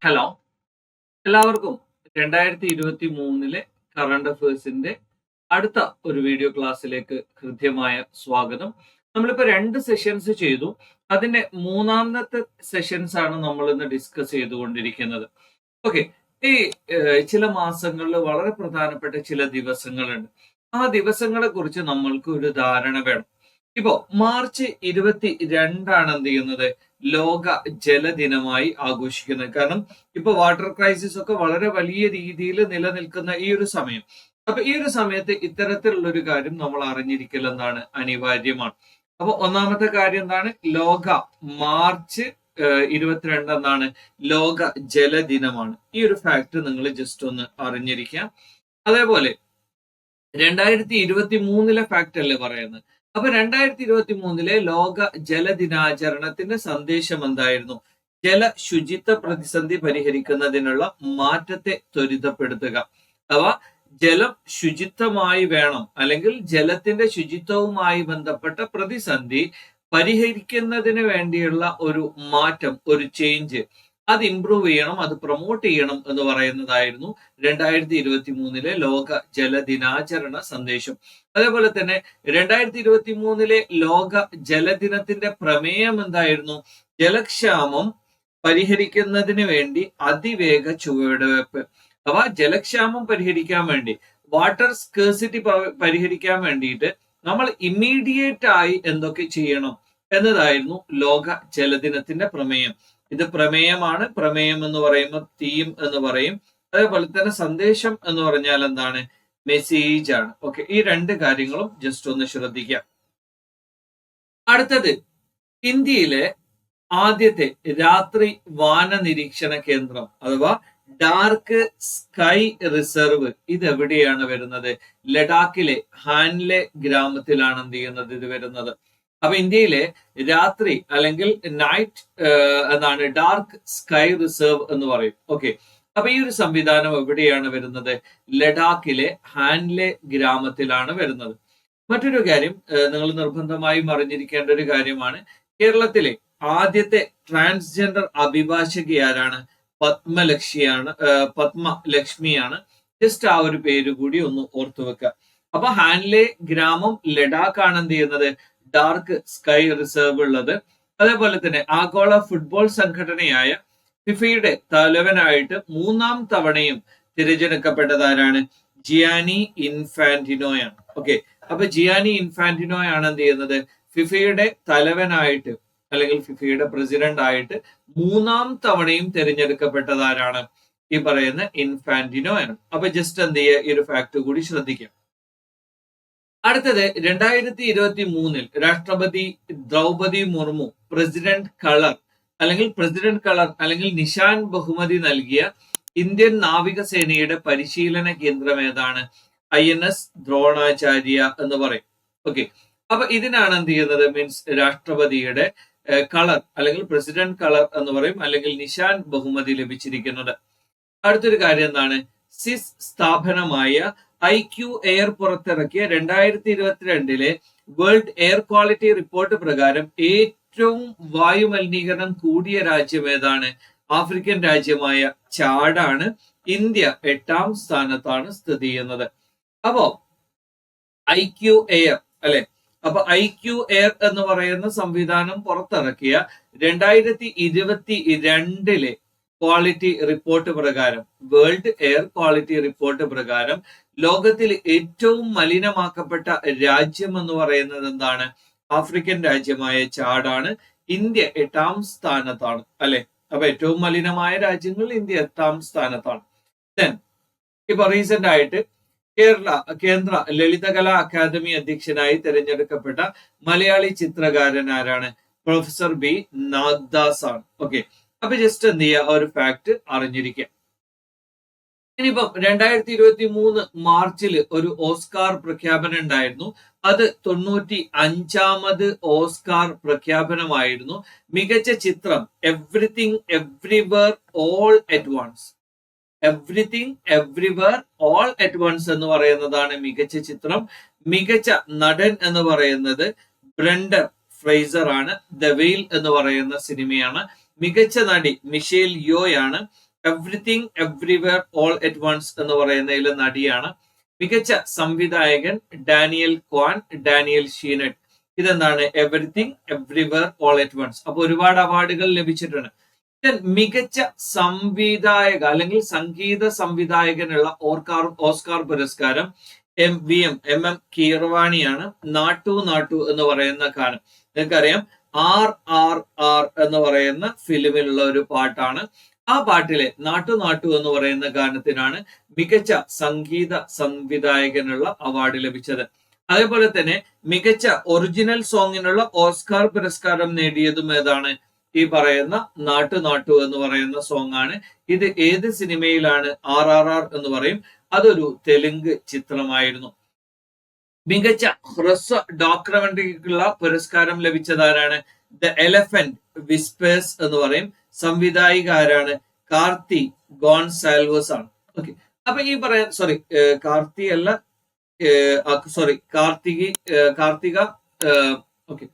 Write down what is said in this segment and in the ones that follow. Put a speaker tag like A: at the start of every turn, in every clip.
A: Hello, എല്ലാവർക്കും 2023 current അഫയേഴ്സിന്റെ അടുത്ത ഒരു വീഡിയോ ക്ലാസ്സിലേക്ക് ഹൃദ്യമായ സ്വാഗതം. നമ്മളിപ്പോ 2 സെഷൻസ് ചെയ്തു. അതിന്റെ മൂന്നാമത്തെ സെഷൻസ് ആണ് നമ്മൾ ഇന്ന് ഡിസ്കസ് ചെയ്തുകൊണ്ടിരിക്കുന്നത്. ഓക്കെ, ഈ ചില മാസങ്ങളിൽ വളരെ പ്രധാനപ്പെട്ട ചില ദിവസങ്ങളുണ്ട്. ആ ദിവസങ്ങളെ കുറിച്ച് നമ്മൾക്ക് ഒരു ധാരണ വേണം. ഇപ്പോ മാർച്ച് 22 എന്ത് ചെയ്യുന്നത് ലോക ജലദിനമായി ആഘോഷിക്കുന്നത്. കാരണം ഇപ്പൊ വാട്ടർ ക്രൈസിസ് ഒക്കെ വളരെ വലിയ രീതിയിൽ നിലനിൽക്കുന്ന ഈ ഒരു സമയം. അപ്പൊ ഈ ഒരു സമയത്ത് ഇത്തരത്തിലുള്ള ഒരു കാര്യം നമ്മൾ അറിഞ്ഞിരിക്കൽ എന്താണ് അനിവാര്യമാണ്. അപ്പൊ ഒന്നാമത്തെ കാര്യം എന്താണ്? ലോക മാർച്ച് 22 എന്നാണ് ലോക ജലദിനമാണ്. ഈ ഒരു ഫാക്ട് നിങ്ങൾ ജസ്റ്റ് ഒന്ന് അറിഞ്ഞിരിക്കാം. അതേപോലെ 2023 ഫാക്ട് അല്ലേ പറയുന്നത്. അപ്പൊ 2023 ലോക ജലദിനാചരണത്തിന്റെ സന്ദേശം എന്തായിരുന്നു? ജലശുചിത്വ പ്രതിസന്ധി പരിഹരിക്കുന്നതിനുള്ള മാറ്റത്തെ ത്വരിതപ്പെടുത്തുക. അഥവാ ജലം ശുചിത്വമായി വേണം, അല്ലെങ്കിൽ ജലത്തിന്റെ ശുചിത്വവുമായി ബന്ധപ്പെട്ട പ്രതിസന്ധി പരിഹരിക്കുന്നതിന് വേണ്ടിയുള്ള ഒരു മാറ്റം, ഒരു ചേഞ്ച്, അത് ഇംപ്രൂവ് ചെയ്യണം, അത് പ്രൊമോട്ട് ചെയ്യണം എന്ന് പറയുന്നതായിരുന്നു 2023 ലോക ജലദിനാചരണ സന്ദേശം. അതേപോലെ തന്നെ 2023 ലോക ജലദിനത്തിന്റെ പ്രമേയം എന്തായിരുന്നു? ജലക്ഷാമം പരിഹരിക്കുന്നതിന് വേണ്ടി അതിവേഗ ചുവടുവെപ്പ്. അഥവാ ജലക്ഷാമം പരിഹരിക്കാൻ വേണ്ടി, വാട്ടർ സ്കേഴ്സിറ്റി പരിഹരിക്കാൻ വേണ്ടിയിട്ട് നമ്മൾ ഇമ്മീഡിയറ്റ് ആയി എന്തൊക്കെ ചെയ്യണം എന്നതായിരുന്നു ലോക ജലദിനത്തിന്റെ പ്രമേയം. ഇത് പ്രമേയമാണ്. പ്രമേയം എന്ന് പറയുമ്പോൾ തീം എന്ന് പറയും. അതേപോലെ തന്നെ സന്ദേശം എന്ന് പറഞ്ഞാൽ എന്താണ്? മെസ്സേജ് ആണ്. ഓക്കെ, ഈ രണ്ട് കാര്യങ്ങളും ജസ്റ്റ് ഒന്ന് ശ്രദ്ധിക്കാം. അടുത്തത്, ഇന്ത്യയിലെ ആദ്യത്തെ രാത്രി വാന നിരീക്ഷണ കേന്ദ്രം അഥവാ ഡാർക്ക് സ്കൈ റിസർവ് ഇത് എവിടെയാണ് വരുന്നത്? ലഡാക്കിലെ ഹാൻലെ ഗ്രാമത്തിലാണ് എന്ത് ചെയ്യുന്നത് ഇത് വരുന്നത്. അപ്പൊ ഇന്ത്യയിലെ രാത്രി അല്ലെങ്കിൽ നൈറ്റ് എന്താണ് ഡാർക്ക് സ്കൈ റിസർവ് എന്ന് പറയും. ഓക്കെ, അപ്പൊ ഈ ഒരു സംവിധാനം എവിടെയാണ് വരുന്നത്? ലഡാക്കിലെ ഹാൻലെ ഗ്രാമത്തിലാണ് വരുന്നത്. മറ്റൊരു കാര്യം നിങ്ങൾ നിർബന്ധമായും അറിഞ്ഞിരിക്കേണ്ട ഒരു കാര്യമാണ്, കേരളത്തിലെ ആദ്യത്തെ ട്രാൻസ്ജെൻഡർ അഭിഭാഷക ആരാണ്? പത്മലക്ഷ്മിയാണ്. ജസ്റ്റ് ആ ഒരു പേര് കൂടി ഒന്ന് ഓർത്തു വെക്കുക. അപ്പൊ ഹാൻലെ ഗ്രാമം ലഡാക്ക് ആണ് എന്ത് ചെയ്യുന്നത് ഡാർക്ക് സ്കൈ റിസർവ് ഉള്ളത്. അതേപോലെ തന്നെ ആഗോള ഫുട്ബോൾ സംഘടനയായ ഫിഫയുടെ തലവനായിട്ട് 3ാം തവണയും തിരഞ്ഞെടുക്കപ്പെട്ടതാരാണ്? ജിയാനി ഇൻഫാന്റിനോയാണ്. ഓക്കെ, അപ്പൊ ജിയാനി ഇൻഫാന്റിനോയാണ് എന്ത് ചെയ്യുന്നത് ഫിഫയുടെ തലവനായിട്ട്, അല്ലെങ്കിൽ ഫിഫയുടെ പ്രസിഡന്റ് ആയിട്ട് 3ാം തവണയും തിരഞ്ഞെടുക്കപ്പെട്ടതാരാണ്? ഈ പറയുന്ന ഇൻഫാന്റിനോ ആണ്. അപ്പൊ ജസ്റ്റ് എന്ത് ചെയ്യുക, ഈ ഒരു ഫാക്ട് കൂടി ശ്രദ്ധിക്കാം. അടുത്തത്, 2023 രാഷ്ട്രപതി ദ്രൗപദി മുർമു പ്രസിഡന്റ് കളർ അല്ലെങ്കിൽ നിഷാൻ ബഹുമതി നൽകിയ ഇന്ത്യൻ നാവികസേനയുടെ പരിശീലന കേന്ദ്രം ഏതാണ്? INS ദ്രോണാചാര്യ എന്ന് പറയും. ഓക്കെ, അപ്പൊ ഇതിനാണ് എന്ത് ചെയ്യുന്നത്? മീൻസ് രാഷ്ട്രപതിയുടെ കളർ അല്ലെങ്കിൽ പ്രസിഡന്റ് കളർ എന്ന് പറയും, അല്ലെങ്കിൽ നിഷാൻ ബഹുമതി ലഭിച്ചിരിക്കുന്നത്. അടുത്തൊരു കാര്യം എന്താണ്? സിസ് സ്ഥാപനമായ IQ എയർ പുറത്തിറക്കിയ 2022 വേൾഡ് എയർ ക്വാളിറ്റി റിപ്പോർട്ട് പ്രകാരം ഏറ്റവും വായുമലിനീകരണം കൂടിയ രാജ്യം ഏതാണ്? ആഫ്രിക്കൻ രാജ്യമായ ചാഡാണ്. ഇന്ത്യ 8ാം സ്ഥാനത്താണ് സ്ഥിതി ചെയ്യുന്നത്. അപ്പോ IQ എയർ അല്ലെ, അപ്പൊ IQ എയർ എന്ന് പറയുന്ന സംവിധാനം പുറത്തിറക്കിയ 2022 ക്വാളിറ്റി റിപ്പോർട്ട് പ്രകാരം, വേൾഡ് എയർ ക്വാളിറ്റി റിപ്പോർട്ട് പ്രകാരം ലോകത്തിൽ ഏറ്റവും മലിനമാക്കപ്പെട്ട രാജ്യം എന്ന് പറയുന്നത് എന്താണ്? ആഫ്രിക്കൻ രാജ്യമായ ചാഡാണ്. ഇന്ത്യ 8ാം സ്ഥാനത്താണ് അല്ലെ. അപ്പൊ ഏറ്റവും മലിനമായ രാജ്യങ്ങളിൽ ഇന്ത്യ 8ാം സ്ഥാനത്താണ്. ദെൻ ഇപ്പൊ റീസെന്റ് ആയിട്ട് കേന്ദ്ര ലളിതകലാ അക്കാദമി അധ്യക്ഷനായി തിരഞ്ഞെടുക്കപ്പെട്ട മലയാളി ചിത്രകാരൻ ആരാണ്? പ്രൊഫസർ ബി നാഗ്ദാസ് ആണ്. ഓക്കെ, അപ്പൊ ജസ്റ്റ് എന്ത് ചെയ്യുക, ഒരു ഫാക്ട് അറിഞ്ഞിരിക്കുക. ഇനിയിപ്പം 2023 മാർച്ചിൽ ഒരു ഓസ്കാർ പ്രഖ്യാപനം ഉണ്ടായിരുന്നു. അത് 95ാമത് ഓസ്കാർ പ്രഖ്യാപനമായിരുന്നു. മികച്ച ചിത്രം everything everywhere all at once. Everything everywhere all at once എന്ന് പറയുന്നതാണ് മികച്ച ചിത്രം. മികച്ച നടൻ എന്ന് പറയുന്നത് ബ്രണ്ടൻ ഫ്രേസർ ആണ്. ദ വെയിൽ എന്ന് പറയുന്ന സിനിമയാണ്. മികച്ച നടി മിഷേൽ യോയാണ്. Everything everywhere all at once എന്ന് പറയുന്നതിലെ നടിയാണ്. മികച്ച സംവിധായകൻ ഡാനിയൽ ക്വാൻ, ഡാനിയൽ ഷീനറ്റ്. ഇതെന്താണ്? Everything everywhere all at once. അപ്പൊ ഒരുപാട് അവാർഡുകൾ ലഭിച്ചിട്ടുണ്ട്. മികച്ച സംവിധായക അല്ലെങ്കിൽ സംഗീത സംവിധായകനുള്ള ഓസ്കാർ പുരസ്കാരം എം എം കീർവാണിയാണ്. നാട്ടു നാട്ടു എന്ന് പറയുന്ന ഗാനം നിങ്ങൾക്കറിയാം, RRR എന്ന് പറയുന്ന ഫിലിമിലുള്ള ഒരു പാട്ടാണ്. ആ പാട്ടിലെ നാട്ടു നാട്ടു എന്ന് പറയുന്ന ഗാനത്തിനാണ് മികച്ച സംഗീത സംവിധായകനുള്ള അവാർഡ് ലഭിച്ചത്. അതേപോലെ തന്നെ മികച്ച ഒറിജിനൽ സോങ്ങിനുള്ള ഓസ്കാർ പുരസ്കാരം നേടിയതും ഏതാണ്? ഈ പറയുന്ന നാട്ടു നാട്ടു എന്ന് പറയുന്ന സോങ് ആണ്. ഇത് ഏത് സിനിമയിലാണ്? RRR എന്ന് പറയും. അതൊരു തെലുങ്ക് ചിത്രമായിരുന്നു. മികച്ച ഹ്രസ്വ ഡോക്യുമെന്ററിക്കുള്ള പുരസ്കാരം ലഭിച്ചതാരാണ്? ദ എലഫന്റ് വിസ്പേഴ്സ് എന്ന് പറയും. സംവിധായിക ആരാണ്? കാർത്തി ഗോൺസാൽവസ് ആണ്. ഓക്കെ, അപ്പൊ ഈ പറയാൻ കാർത്തി അല്ല, കാർത്തിക. ഓക്കെ,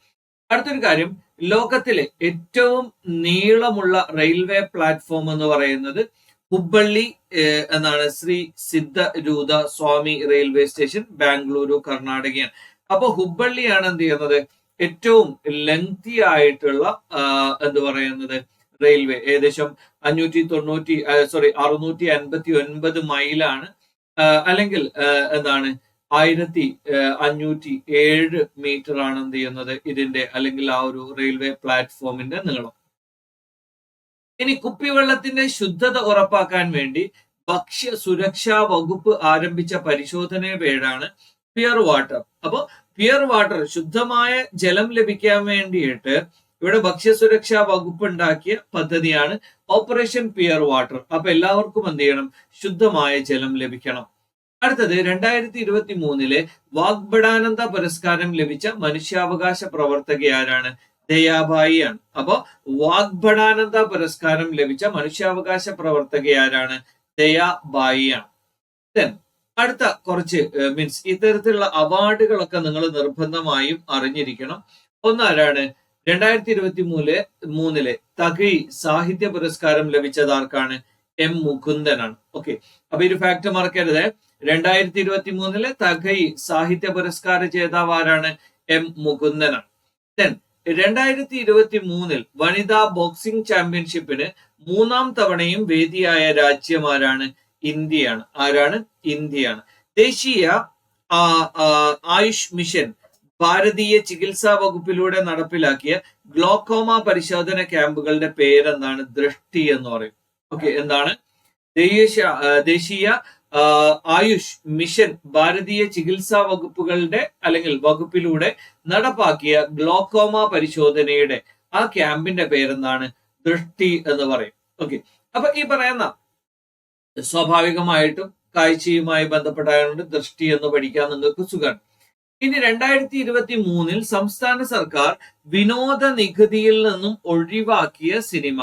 A: അടുത്തൊരു കാര്യം, ലോകത്തിലെ ഏറ്റവും നീളമുള്ള റെയിൽവേ പ്ലാറ്റ്ഫോം എന്ന് പറയുന്നത് ഹുബ്ബള്ളി എന്നാണ്. ശ്രീ സിദ്ധരൂധ സ്വാമി റെയിൽവേ സ്റ്റേഷൻ, ബാംഗ്ലൂരു, കർണാടകയാണ്. അപ്പൊ ഹുബ്ബള്ളിയാണ് എന്ത് ചെയ്യുന്നത്? ഏറ്റവും ലെങ്തി ആയിട്ടുള്ള എന്ത് പറയുന്നത് റെയിൽവേ. ഏകദേശം 659 മൈലാണ്, അല്ലെങ്കിൽ എന്താണ് 1507 മീറ്റർ ആണ് എന്ത് ചെയ്യുന്നത് ഇതിന്റെ, അല്ലെങ്കിൽ ആ ഒരു റെയിൽവേ പ്ലാറ്റ്ഫോമിന്റെ നീളം. ഇനി കുപ്പിവെള്ളത്തിന്റെ ശുദ്ധത ഉറപ്പാക്കാൻ വേണ്ടി ഭക്ഷ്യ സുരക്ഷാ വകുപ്പ് ആരംഭിച്ച പരിശോധനയുടെ പേരാണ് പ്യുർ വാട്ടർ. അപ്പൊ പ്യുർ വാട്ടർ, ശുദ്ധമായ ജലം ലഭിക്കാൻ വേണ്ടിയിട്ട് ഇവിടെ ഭക്ഷ്യസുരക്ഷാ വകുപ്പ് ഉണ്ടാക്കിയ പദ്ധതിയാണ് ഓപ്പറേഷൻ പ്യുർ വാട്ടർ. അപ്പൊ എല്ലാവർക്കും എന്ത് ചെയ്യണം? ശുദ്ധമായ ജലം ലഭിക്കണം. അടുത്തത് 2023 വാഗ്ബടാനന്ദ പുരസ്കാരം ലഭിച്ച മനുഷ്യാവകാശ പ്രവർത്തക ആരാണ്? ദയാബായി ആണ്. അപ്പോ വാഗ്ബടാനന്ദ പുരസ്കാരം ലഭിച്ച മനുഷ്യാവകാശ പ്രവർത്തക ആരാണ്? ദയാബായി ആണ്. അടുത്ത കുറച്ച് മീൻസ് ഇത്തരത്തിലുള്ള അവാർഡുകളൊക്കെ നിങ്ങൾ നിർബന്ധമായും അറിഞ്ഞിരിക്കണം. ഒന്നാരാണ്? 2023 തകഴി സാഹിത്യ പുരസ്കാരം ലഭിച്ചത് ആർക്കാണ്? എം മുകുന്ദനാണ്. ഓക്കെ, അപ്പൊ ഈ ഫാക്ട് മറക്കരുത്. 2023 തകഴി സാഹിത്യ പുരസ്കാര ജേതാവ് ആരാണ്? എം മുകുന്ദനാണ്. 2023 വനിതാ ബോക്സിംഗ് ചാമ്പ്യൻഷിപ്പിന് 3ാം തവണയും വേദിയായ രാജ്യം ആരാണ്? ഇന്ത്യയാണ്. ആരാണ്? ഇന്ത്യയാണ്. ദേശീയ ആയുഷ് മിഷൻ ഭാരതീയ ചികിത്സാ വകുപ്പിലൂടെ നടപ്പിലാക്കിയ ഗ്ലോക്കോമ പരിശോധന ക്യാമ്പുകളുടെ പേരെന്താണ്? ദൃഷ്ടി എന്ന് പറയും. ഓക്കെ, എന്താണ്? ദേശീയ ആയുഷ് മിഷൻ ഭാരതീയ ചികിത്സാ വകുപ്പുകളുടെ അല്ലെങ്കിൽ വകുപ്പിലൂടെ നടപ്പാക്കിയ ഗ്ലോക്കോമ പരിശോധനയുടെ ആ ക്യാമ്പിന്റെ പേരെന്താണ്? ദൃഷ്ടി എന്ന് പറയും. ഓക്കെ, അപ്പൊ ഈ പറയുന്ന സ്വാഭാവികമായിട്ടും കാഴ്ചയുമായി ബന്ധപ്പെട്ടായതുകൊണ്ട് ദൃഷ്ടി എന്ന് പഠിക്കാൻ നിങ്ങൾക്ക് സുഖമാണ്. ഇനി 2023 സംസ്ഥാന സർക്കാർ വിനോദ നികുതിയിൽ നിന്നും ഒഴിവാക്കിയ സിനിമ,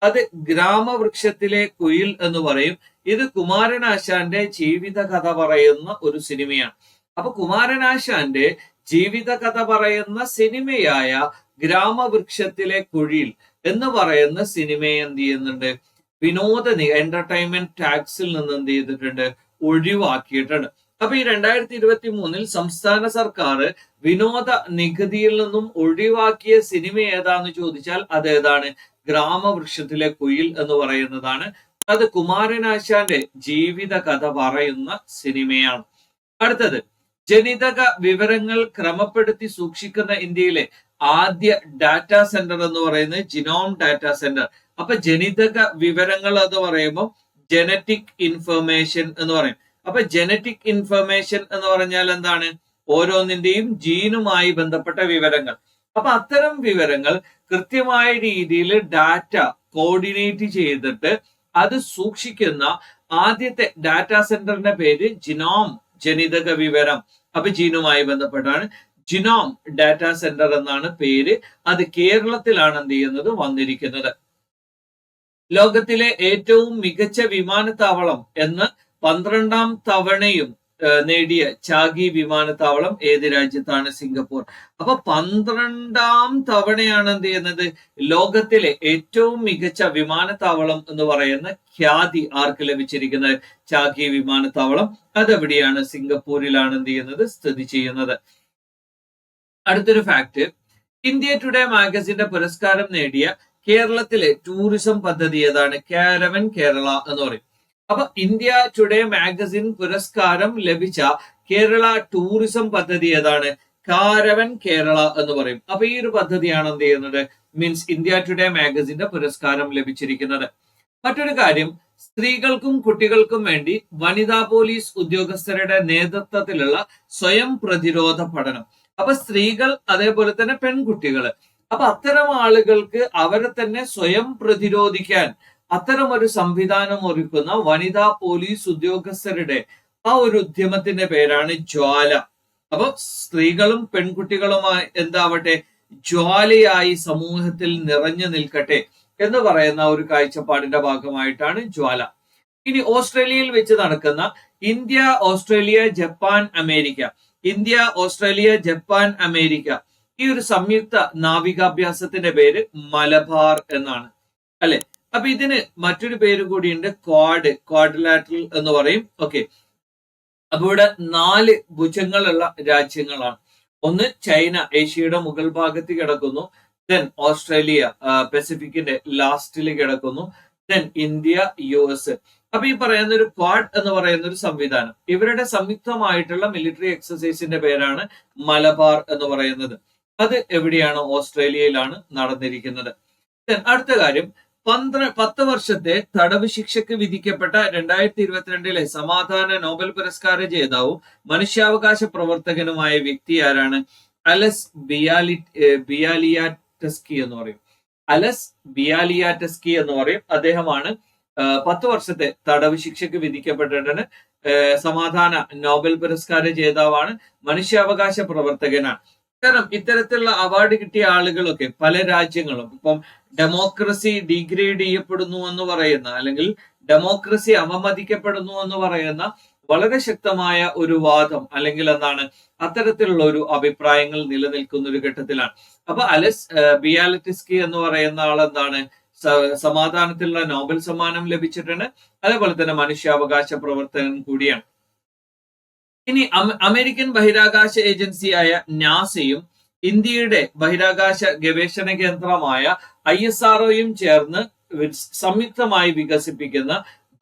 A: അത് ഗ്രാമവൃക്ഷത്തിലെ കുയിൽ എന്ന് പറയും. ഇത് കുമാരനാശാന്റെ ജീവിത കഥ പറയുന്ന ഒരു സിനിമയാണ്. അപ്പൊ കുമാരനാശാന്റെ ജീവിത കഥ പറയുന്ന സിനിമയായ ഗ്രാമവൃക്ഷത്തിലെ കുയിൽ എന്ന് പറയുന്ന സിനിമയെ എന്ത് ചെയ്യുന്നുണ്ട്? വിനോദ എന്റർടൈൻമെന്റ് ടാക്സിൽ നിന്ന് എന്ത് ചെയ്തിട്ടുണ്ട്? ഒഴിവാക്കിയിട്ടുണ്ട്. അപ്പൊ ഈ 2023 സംസ്ഥാന സർക്കാർ വിനോദ നികുതിയിൽ നിന്നും ഒഴിവാക്കിയ സിനിമ ഏതാന്ന് ചോദിച്ചാൽ അതേതാണ്? ഗ്രാമവൃക്ഷത്തിലെ കുയിൽ എന്ന് പറയുന്നതാണ്. അത് കുമാരനാശാന്റെ ജീവിത കഥ പറയുന്ന സിനിമയാണ്. അടുത്തത്, ജനിതക വിവരങ്ങൾ ക്രമപ്പെടുത്തി സൂക്ഷിക്കുന്ന ഇന്ത്യയിലെ ആദ്യ ഡാറ്റാ സെന്റർ എന്ന് പറയുന്നത് ജിനോം ഡാറ്റാ സെന്റർ. അപ്പൊ ജനിതക വിവരങ്ങൾ എന്ന് പറയുമ്പോൾ ജനറ്റിക് ഇൻഫർമേഷൻ എന്ന് പറയും. അപ്പൊ ജനറ്റിക് ഇൻഫർമേഷൻ എന്ന് പറഞ്ഞാൽ എന്താണ്? ഓരോന്നിന്റെയും ജീനുമായി ബന്ധപ്പെട്ട വിവരങ്ങൾ. അപ്പൊ അത്തരം വിവരങ്ങൾ കൃത്യമായ രീതിയിൽ ഡാറ്റ കോർഡിനേറ്റ് ചെയ്തിട്ട് അത് സൂക്ഷിക്കുന്ന ആദ്യത്തെ ഡാറ്റാ സെന്ററിന്റെ പേര് ജിനോം, ജനിതക വിവരം. അപ്പൊ ജീനുമായി ബന്ധപ്പെട്ടാണ് ജിനോം ഡാറ്റാ സെന്റർ എന്നാണ് പേര്. അത് കേരളത്തിലാണ് എന്ത് ചെയ്യുന്നത്? വന്നിരിക്കുന്നത്. ലോകത്തിലെ ഏറ്റവും മികച്ച വിമാനത്താവളം എന്ന് 12ാം തവണയും നേടിയ ചാഗി വിമാനത്താവളം ഏത് രാജ്യത്താണ്? സിംഗപ്പൂർ. അപ്പൊ 12ാം തവണയാണ് എന്ത് ചെയ്യുന്നത് ലോകത്തിലെ ഏറ്റവും മികച്ച വിമാനത്താവളം എന്ന് പറയുന്ന ഖ്യാതി ആർക്ക് ലഭിച്ചിരിക്കുന്നത്? ചാഗി വിമാനത്താവളം. അതെവിടെയാണ്? സിംഗപ്പൂരിലാണ് എന്ത് ചെയ്യുന്നത് സ്ഥിതി ചെയ്യുന്നത്. അടുത്തൊരു ഫാക്ട്, ഇന്ത്യ ടുഡേ മാഗസിന്റെ പുരസ്കാരം നേടിയ കേരളത്തിലെ ടൂറിസം പദ്ധതി ഏതാണ്? കാരവൻ കേരള എന്ന് പറയും. അപ്പൊ ഇന്ത്യ ടുഡേ മാഗസിൻ പുരസ്കാരം ലഭിച്ച കേരള ടൂറിസം പദ്ധതി ഏതാണ്? കാരവൻ കേരള എന്ന് പറയും. അപ്പൊ ഈ ഒരു പദ്ധതിയാണ് എന്ത് ചെയ്യുന്നത് മീൻസ് ഇന്ത്യ ടുഡേ മാഗസിന്റെ പുരസ്കാരം ലഭിച്ചിരിക്കുന്നത്. മറ്റൊരു കാര്യം, സ്ത്രീകൾക്കും കുട്ടികൾക്കും വേണ്ടി വനിതാ പോലീസ് ഉദ്യോഗസ്ഥരുടെ നേതൃത്വത്തിലുള്ള സ്വയം പ്രതിരോധ പഠനം. അപ്പൊ സ്ത്രീകൾ അതേപോലെ തന്നെ പെൺകുട്ടികള്, അപ്പൊ അത്തരം ആളുകൾക്ക് അവരെ തന്നെ സ്വയം പ്രതിരോധിക്കാൻ അത്തരം ഒരു സംവിധാനം ഒരുക്കുന്ന വനിതാ പോലീസ് ഉദ്യോഗസ്ഥരുടെ ആ ഒരു ഉദ്യമത്തിന്റെ പേരാണ് ജ്വാല. അപ്പൊ സ്ത്രീകളും പെൺകുട്ടികളുമായി എന്താവട്ടെ ജ്വാലയായി സമൂഹത്തിൽ നിറഞ്ഞു നിൽക്കട്ടെ എന്ന് പറയുന്ന ഒരു കാഴ്ചപ്പാടിന്റെ ഭാഗമായിട്ടാണ് ജ്വാല. ഇനി ഓസ്ട്രേലിയയിൽ വെച്ച് നടക്കുന്ന India Australia Japan America, India Australia Japan America ഈ ഒരു സംയുക്ത നാവികാഭ്യാസത്തിന്റെ പേര് മലബാർ എന്നാണ് അല്ലെ. അപ്പൊ ഇതിന് മറ്റൊരു പേര് കൂടിയുണ്ട്, ക്വാഡ്രിലാറ്ററൽ എന്ന് പറയും. ഓക്കെ, അപ്പൊ ഇവിടെ 4 ഭുജങ്ങളുള്ള രാജ്യങ്ങളാണ്. ഒന്ന് ചൈന, ഏഷ്യയുടെ മുകൾ ഭാഗത്ത് കിടക്കുന്നു. ദെൻ ഓസ്ട്രേലിയ പസഫിക്കിന്റെ ലാസ്റ്റിൽ കിടക്കുന്നു. Then India, US. അപ്പൊ ഈ പറയുന്ന ഒരു ക്വാഡ് എന്ന് പറയുന്ന ഒരു സംവിധാനം, ഇവരുടെ സംയുക്തമായിട്ടുള്ള മിലിറ്ററി എക്സസൈസിന്റെ പേരാണ് മലബാർ എന്ന് പറയുന്നത്. അത് എവിടെയാണ്? ഓസ്ട്രേലിയയിലാണ് നടന്നിരിക്കുന്നത്. അടുത്ത കാര്യം, 10 വർഷത്തെ തടവ് ശിക്ഷയ്ക്ക് വിധിക്കപ്പെട്ട 2022 സമാധാന നോബൽ പുരസ്കാര ജേതാവും മനുഷ്യാവകാശ പ്രവർത്തകനുമായ വ്യക്തി ആരാണ്? അലസ് ബിയാലിയാറ്റസ്കി എന്ന് പറയും. അലസ് ബിയാലിയാറ്റസ്കി എന്ന് പറയും. അദ്ദേഹമാണ് 10 വർഷത്തെ തടവ് ശിക്ഷയ്ക്ക് വിധിക്കപ്പെട്ടിട്ടുണ്ട്. സമാധാന നോബൽ പുരസ്കാര ജേതാവാണ്, മനുഷ്യാവകാശ പ്രവർത്തകനാണ്. കാരണം ഇത്തരത്തിലുള്ള അവാർഡ് കിട്ടിയ ആളുകളൊക്കെ പല രാജ്യങ്ങളും ഇപ്പം ഡെമോക്രസി ഡിഗ്രേഡ് ചെയ്യപ്പെടുന്നു എന്ന് പറയുന്ന അല്ലെങ്കിൽ ഡെമോക്രസി അവമതിക്കപ്പെടുന്നു എന്ന് പറയുന്ന വളരെ ശക്തമായ ഒരു വാദം അല്ലെങ്കിൽ എന്താണ് അത്തരത്തിലുള്ള ഒരു അഭിപ്രായങ്ങൾ നിലനിൽക്കുന്ന ഒരു ഘട്ടത്തിലാണ്. അപ്പൊ അലസ് ബിയാലിറ്റിസ്കി എന്ന് പറയുന്ന ആൾ എന്താണ് സമാധാനത്തിലുള്ള നോബൽ സമ്മാനം ലഭിച്ചിട്ടുണ്ട്. അതേപോലെ തന്നെ മനുഷ്യാവകാശ പ്രവർത്തകൻ കൂടിയാണ്. ഇനി അമേരിക്കൻ ബഹിരാകാശ ഏജൻസിയായ നാസയും ഇന്ത്യയുടെ ബഹിരാകാശ ഗവേഷണ കേന്ദ്രമായ ISROയും ചേർന്ന് സംയുക്തമായി വികസിപ്പിക്കുന്ന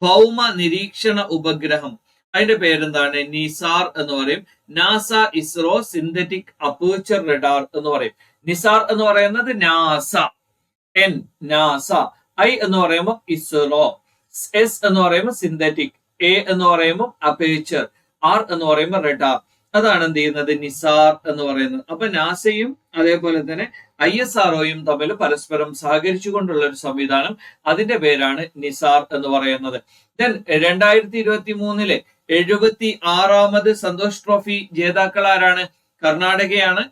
A: ഭൗമ നിരീക്ഷണ ഉപഗ്രഹം, അതിന്റെ പേരെന്താണ്? നിസാർ എന്ന് പറയും. NASA ISRO synthetic aperture radar എന്ന് പറയും. നിസാർ എന്ന് പറയുന്നത് നാസ, N നാസ, I എന്ന് പറയുമ്പോൾ ഇസ്രോ, S എന്ന് പറയുമ്പോൾ സിന്തറ്റിക്, A എന്ന് പറയുമ്പോൾ അപ്പേർച്ചർ, R എന്ന് പറയുമ്പോൾ റഡാർ. അതാണ് എന്ത് ചെയ്യുന്നത് നിസാർ എന്ന് പറയുന്നത്. അപ്പൊ നാസയും അതേപോലെ തന്നെ ISROയും തമ്മിൽ പരസ്പരം സഹകരിച്ചുകൊണ്ടുള്ള ഒരു സംവിധാനം, അതിന്റെ പേരാണ് നിസാർ എന്ന് പറയുന്നത്. ദെൻ 2023 76ാമത് സന്തോഷ് ട്രോഫി ജേതാക്കൾ ആരാണ്? കർണാടകയാണ്.